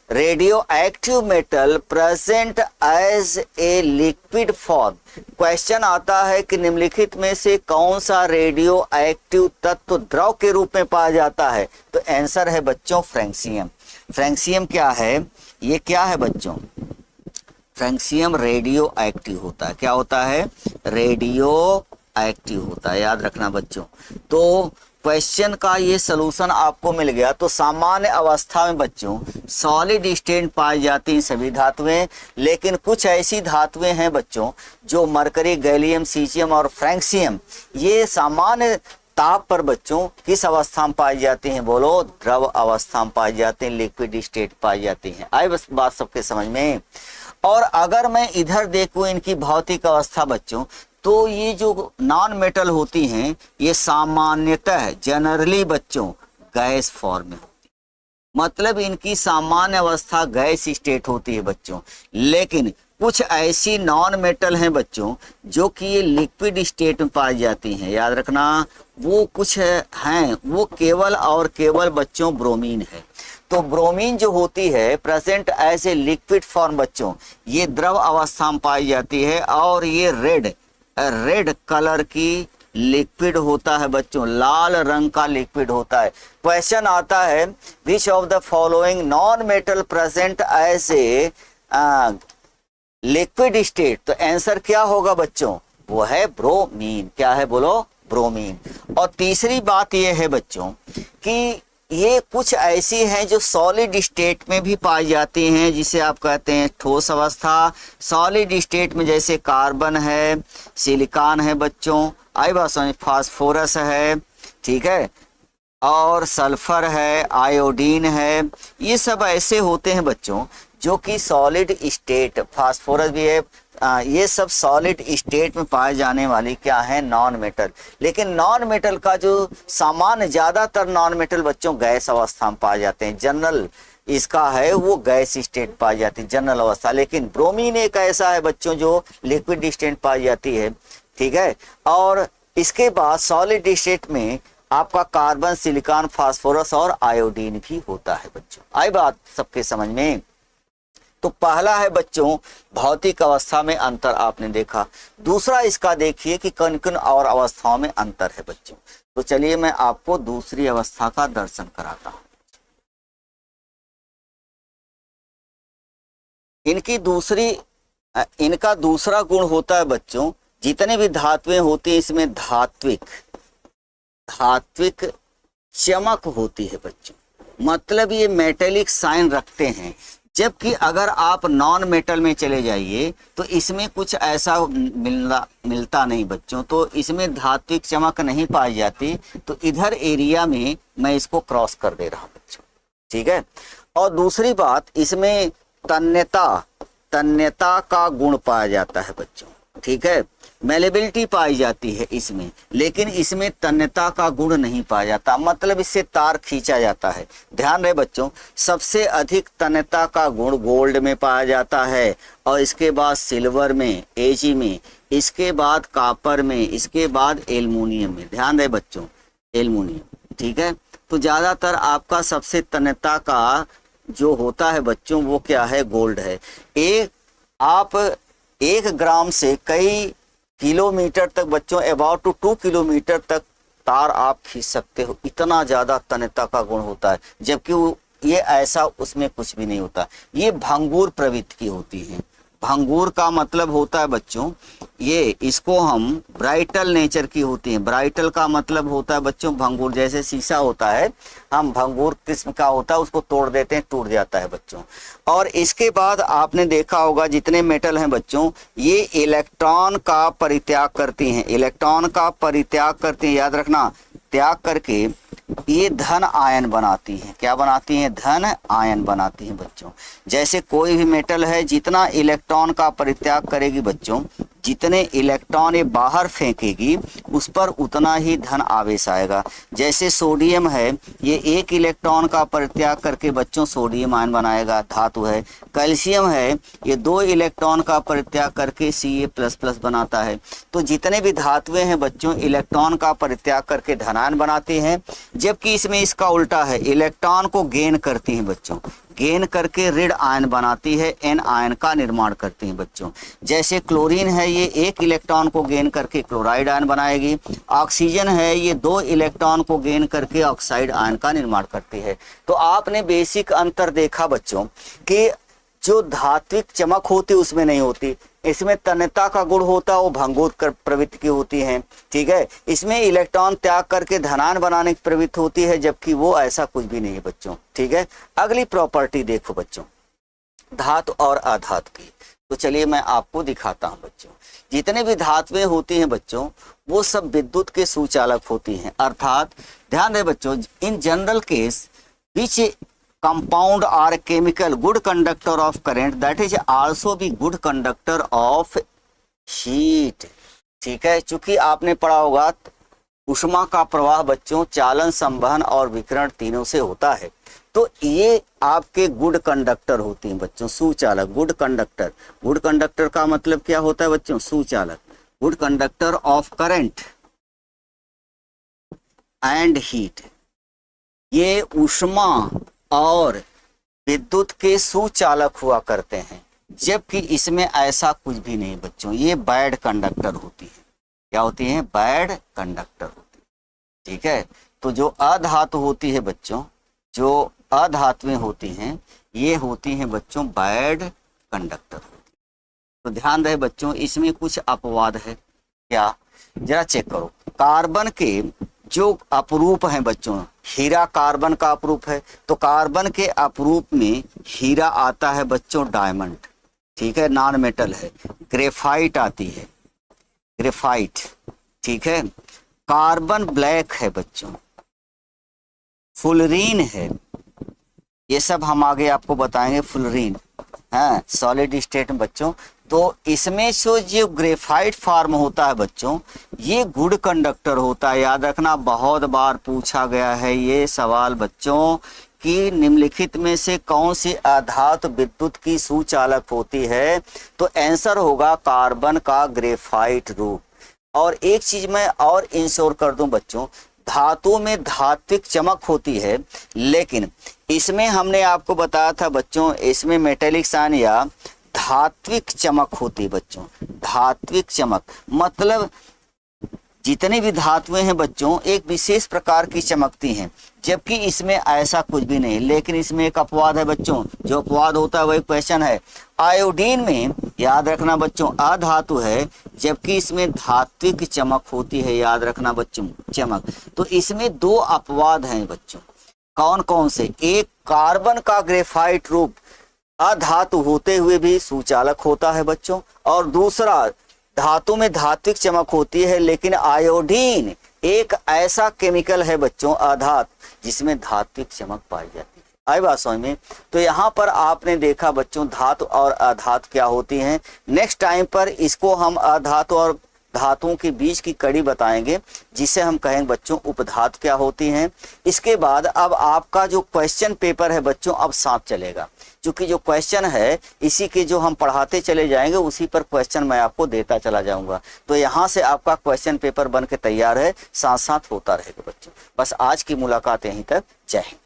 radioactive metal present as a liquid form. Question आता है कि निम्नलिखित में से कौन सा रेडियो एक्टिव तत्व द्रव के रूप में पाया जाता है? तो आंसर है बच्चों फ्रैंक्सियम। फ्रैंक्सियम क्या है? ये क्या है बच्चों? फ्रैंक्सियम रेडियो एक्टिव होता है। क्या होता है? रेडियो एक्टिव होता है, याद रखना बच्चों। तो क्वेश्चन का ये सलूशन आपको मिल गया। तो सामान्य अवस्था में बच्चों सॉलिड स्टेट पाई जाती हैं सभी धातुएं, लेकिन कुछ ऐसी धातुएं हैं बच्चों जो मरकरी, गैलियम, सीजियम और फ्रैंक्सियम, ये सामान्य ताप पर बच्चों किस अवस्था में पाई जाती हैं? बोलो, द्रव अवस्था में पाई जाती हैं, लिक्विड स्टेट पाई जाती हैं। आई बस बात सबके समझ में। और अगर मैं इधर देखूं इनकी भौतिक अवस्था बच्चों, तो ये जो नॉन मेटल होती हैं ये सामान्यतः जनरली बच्चों गैस फॉर्म में होती है, मतलब इनकी सामान्य अवस्था गैस स्टेट होती है बच्चों। लेकिन कुछ ऐसी नॉन मेटल हैं बच्चों जो कि ये लिक्विड स्टेट में पाई जाती हैं। याद रखना, वो कुछ हैं, वो केवल और केवल बच्चों ब्रोमीन है। तो ब्रोमीन जो होती है present as a liquid form बच्चों, ये द्रव अवस्था में पाई जाती है और ये रेड कलर की लिक्विड होता है बच्चों, लाल रंग का लिक्विड होता है। क्वेश्चन आता है, which of the following non metal present as a liquid state? तो आंसर क्या होगा बच्चों? वो है ब्रोमीन। क्या है बोलो? ब्रोमीन। और तीसरी बात ये है बच्चों कि ये कुछ ऐसी हैं जो सॉलिड स्टेट में भी पाई जाती हैं, जिसे आप कहते हैं ठोस अवस्था। सॉलिड स्टेट में जैसे कार्बन है, सिलिकॉन है बच्चों, आई बात समझ, फास्फोरस है, ठीक है, और सल्फर है, आयोडीन है। ये सब ऐसे होते हैं बच्चों जो कि सॉलिड स्टेट, फास्फोरस भी है, ये सब सॉलिड स्टेट में पाए जाने वाली क्या है? Non metal. लेकिन नॉन मेटल का जो सामान्य ज्यादातर नॉन मेटल बच्चों गैस अवस्था में पाए जाते हैं। जनरल इसका है वो गैस स्टेट पाई जाती है, जनरल अवस्था। लेकिन ब्रोमीन एक ऐसा है बच्चों जो लिक्विड स्टेट पाई जाती है, ठीक है। और इसके बाद सॉलिड स्टेट में आपका कार्बन, सिलिकॉन, फास्फोरस और आयोडीन भी होता है बच्चों। आई बात सबके समझ में। तो पहला है बच्चों भौतिक अवस्था में अंतर, आपने देखा। दूसरा इसका देखिए कि किन किन और अवस्थाओं में अंतर है बच्चों। तो चलिए मैं आपको दूसरी अवस्था का दर्शन कराता हूं। इनका दूसरा गुण होता है बच्चों, जितने भी धातुएं होती हैं इसमें धात्विक चमक होती है बच्चों, मतलब ये मेटेलिक साइन रखते हैं। जबकि अगर आप नॉन मेटल में चले जाइए तो इसमें कुछ ऐसा मिलता नहीं बच्चों, तो इसमें धात्विक चमक नहीं पाई जाती। तो इधर एरिया में मैं इसको क्रॉस कर दे रहा हूं बच्चों, ठीक है। और दूसरी बात, इसमें तन्यता का गुण पाया जाता है बच्चों, ठीक है। मेलेबिलिटी पाई जाती है इसमें, लेकिन इसमें तन्यता का गुण नहीं पाया जाता, मतलब इससे तार खींचा जाता है। ध्यान रहे बच्चों, सबसे अधिक तन्यता का गुण गोल्ड में पाया जाता है, और इसके बाद सिल्वर में, एजी में, इसके बाद कॉपर में, इसके बाद एल्युमिनियम में। ध्यान रहे बच्चों, एल्युमिनियम, ठीक है। तो ज्यादातर आपका सबसे तन्यता का जो होता है बच्चों वो क्या है? गोल्ड है। आप 1 ग्राम से कई किलोमीटर तक बच्चों, अबाउट टू 2 किलोमीटर तक तार आप खींच सकते हो, इतना ज्यादा तन्यता का गुण होता है। जबकि ये ऐसा उसमें कुछ भी नहीं होता। ये भंगुर प्रवृत्ति की होती है। भंगुर का मतलब होता है बच्चों, ये इसको हम ब्राइटल नेचर की होती है। ब्राइटल का मतलब होता है बच्चों भंगुर, जैसे शीशा होता है, हम भंगुर किस्म का होता है, उसको तोड़ देते हैं, टूट जाता है बच्चों। और इसके बाद आपने देखा होगा जितने मेटल हैं बच्चों, ये इलेक्ट्रॉन का परित्याग करती हैं। इलेक्ट्रॉन का परित्याग करती हैं, याद रखना, त्याग करके ये धन आयन बनाती हैं। क्या बनाती हैं? धन आयन बनाती हैं बच्चों। जैसे कोई भी मेटल है, जितना इलेक्ट्रॉन का परित्याग करेगी बच्चों, जितने इलेक्ट्रॉन ये बाहर फेंकेगी उस पर उतना ही धन आवेश आएगा। जैसे सोडियम है, ये 1 इलेक्ट्रॉन का परित्याग करके बच्चों सोडियम आयन बनाएगा, धातु है। कैल्शियम है, ये 2 इलेक्ट्रॉन का परित्याग करके Ca++ बनाता है। तो जितने भी धातुएं हैं बच्चों, इलेक्ट्रॉन का परित्याग करके धनायन बनाते हैं। जबकि इसमें इसका उल्टा है, इलेक्ट्रॉन को गेन करती हैं बच्चों, गेन करके ऋण आयन बनाती है, एन आयन का निर्माण करती हैं बच्चों। जैसे क्लोरीन है, ये 1 इलेक्ट्रॉन को गेन करके क्लोराइड आयन बनाएगी। ऑक्सीजन है, ये 2 इलेक्ट्रॉन को गेन करके ऑक्साइड आयन का निर्माण करती है। तो आपने बेसिक अंतर देखा बच्चों कि जो धात्विक चमक होती उसमें नहीं होती, इसमें तन्यता का गुण होता है, वो भंगुर प्रवृत्ति की होती है, ठीक है। इसमें इलेक्ट्रॉन त्याग करके धनायन बनाने की प्रवृत्ति होती है, जबकि वो ऐसा कुछ भी नहीं है बच्चों, ठीक है। अगली प्रॉपर्टी देखो बच्चों, धातु और अधातु की। तो चलिए मैं आपको दिखाता हूं बच्चों। जितने भी धातुएं होती हैं बच्चों, वो सब विद्युत के सुचालक होती हैं। अर्थात ध्यान दें बच्चों, in general case which compound are chemical good conductor of current that is also be good conductor of heat. ठीक है, चूंकि आपने पढ़ा होगा ऊष्मा का प्रवाह बच्चों चालन, संवहन और विकिरण तीनों से होता है, तो ये आपके गुड कंडक्टर होते हैं बच्चों, सुचालक, गुड कंडक्टर। गुड कंडक्टर का मतलब क्या होता है बच्चों? सुचालक। Good conductor of current and heat, ये ऊष्मा और विद्युत के सुचालक हुआ करते हैं, जबकि इसमें ऐसा कुछ भी नहीं बच्चों, ये बैड कंडक्टर होती है। क्या होती है? बैड कंडक्टर होती है। ठीक है, तो जो अधातु होती है बच्चों, जो अधातुएं होती हैं, ये होती हैं बच्चों बैड कंडक्टर होती है। तो ध्यान रहे बच्चों, इसमें कुछ अपवाद है क्या, जरा चेक करो। कार्बन के जो अपरूप हैं बच्चों, हीरा कार्बन का अपरूप है, तो कार्बन के अपरूप में हीरा आता है बच्चों डायमंड। ठीक है, नॉन मेटल है। ग्रेफाइट आती है, ग्रेफाइट। ठीक है, कार्बन ब्लैक है बच्चों, फुलरीन है, ये सब हम आगे आपको बताएंगे। फुलरीन है सॉलिड स्टेट में बच्चों। तो इसमें से जो ग्रेफाइट फॉर्म होता है बच्चों, ये गुड कंडक्टर होता है। याद रखना, बहुत बार पूछा गया है ये सवाल बच्चों कि निम्नलिखित में से कौन सी अधातु विद्युत की सुचालक होती है, तो आंसर होगा कार्बन का ग्रेफाइट रूप। और एक चीज मैं और इंश्योर कर दूं बच्चों, धातु में धात्विक चमक होती है, लेकिन इसमें हमने आपको बताया था बच्चों, इसमें मेटेलिक साइन या धात्विक चमक होती है बच्चों। धात्विक चमक मतलब जितनी भी धातुएं हैं बच्चों, एक विशेष प्रकार की चमकती हैं, जबकि इसमें ऐसा कुछ भी नहीं। लेकिन इसमें एक अपवाद है बच्चों, जो अपवाद होता है वही क्वेश्चन है। आयोडीन में याद रखना बच्चों अधातु है, जबकि इसमें धात्विक चमक होती है। याद रखना बच्चों चमक। तो इसमें दो अपवाद हैं बच्चों। कौन कौन से? एक, कार्बन का ग्रेफाइट रूप अधातु होते हुए भी सुचालक होता है बच्चों, और दूसरा धातु में धात्विक चमक होती है, लेकिन आयोडीन एक ऐसा केमिकल है बच्चों अधातु जिसमें धात्विक चमक पाई जाती है। आई बात समझ में? तो यहाँ पर आपने देखा बच्चों धातु और अधातु क्या होती हैं। नेक्स्ट टाइम पर इसको हम अधातु और धातुओं के बीच की कड़ी बताएंगे, जिसे हम कहेंगे बच्चों उपधातु क्या होती हैं। इसके बाद अब आपका जो क्वेश्चन पेपर है बच्चों अब साथ चलेगा, क्योंकि जो क्वेश्चन है इसी के जो हम पढ़ाते चले जाएंगे उसी पर क्वेश्चन मैं आपको देता चला जाऊंगा। तो यहाँ से आपका क्वेश्चन पेपर बन के तैयार है, साथ साथ होता रहेगा बच्चों। बस आज की मुलाकात यहीं तक। जय हिंद।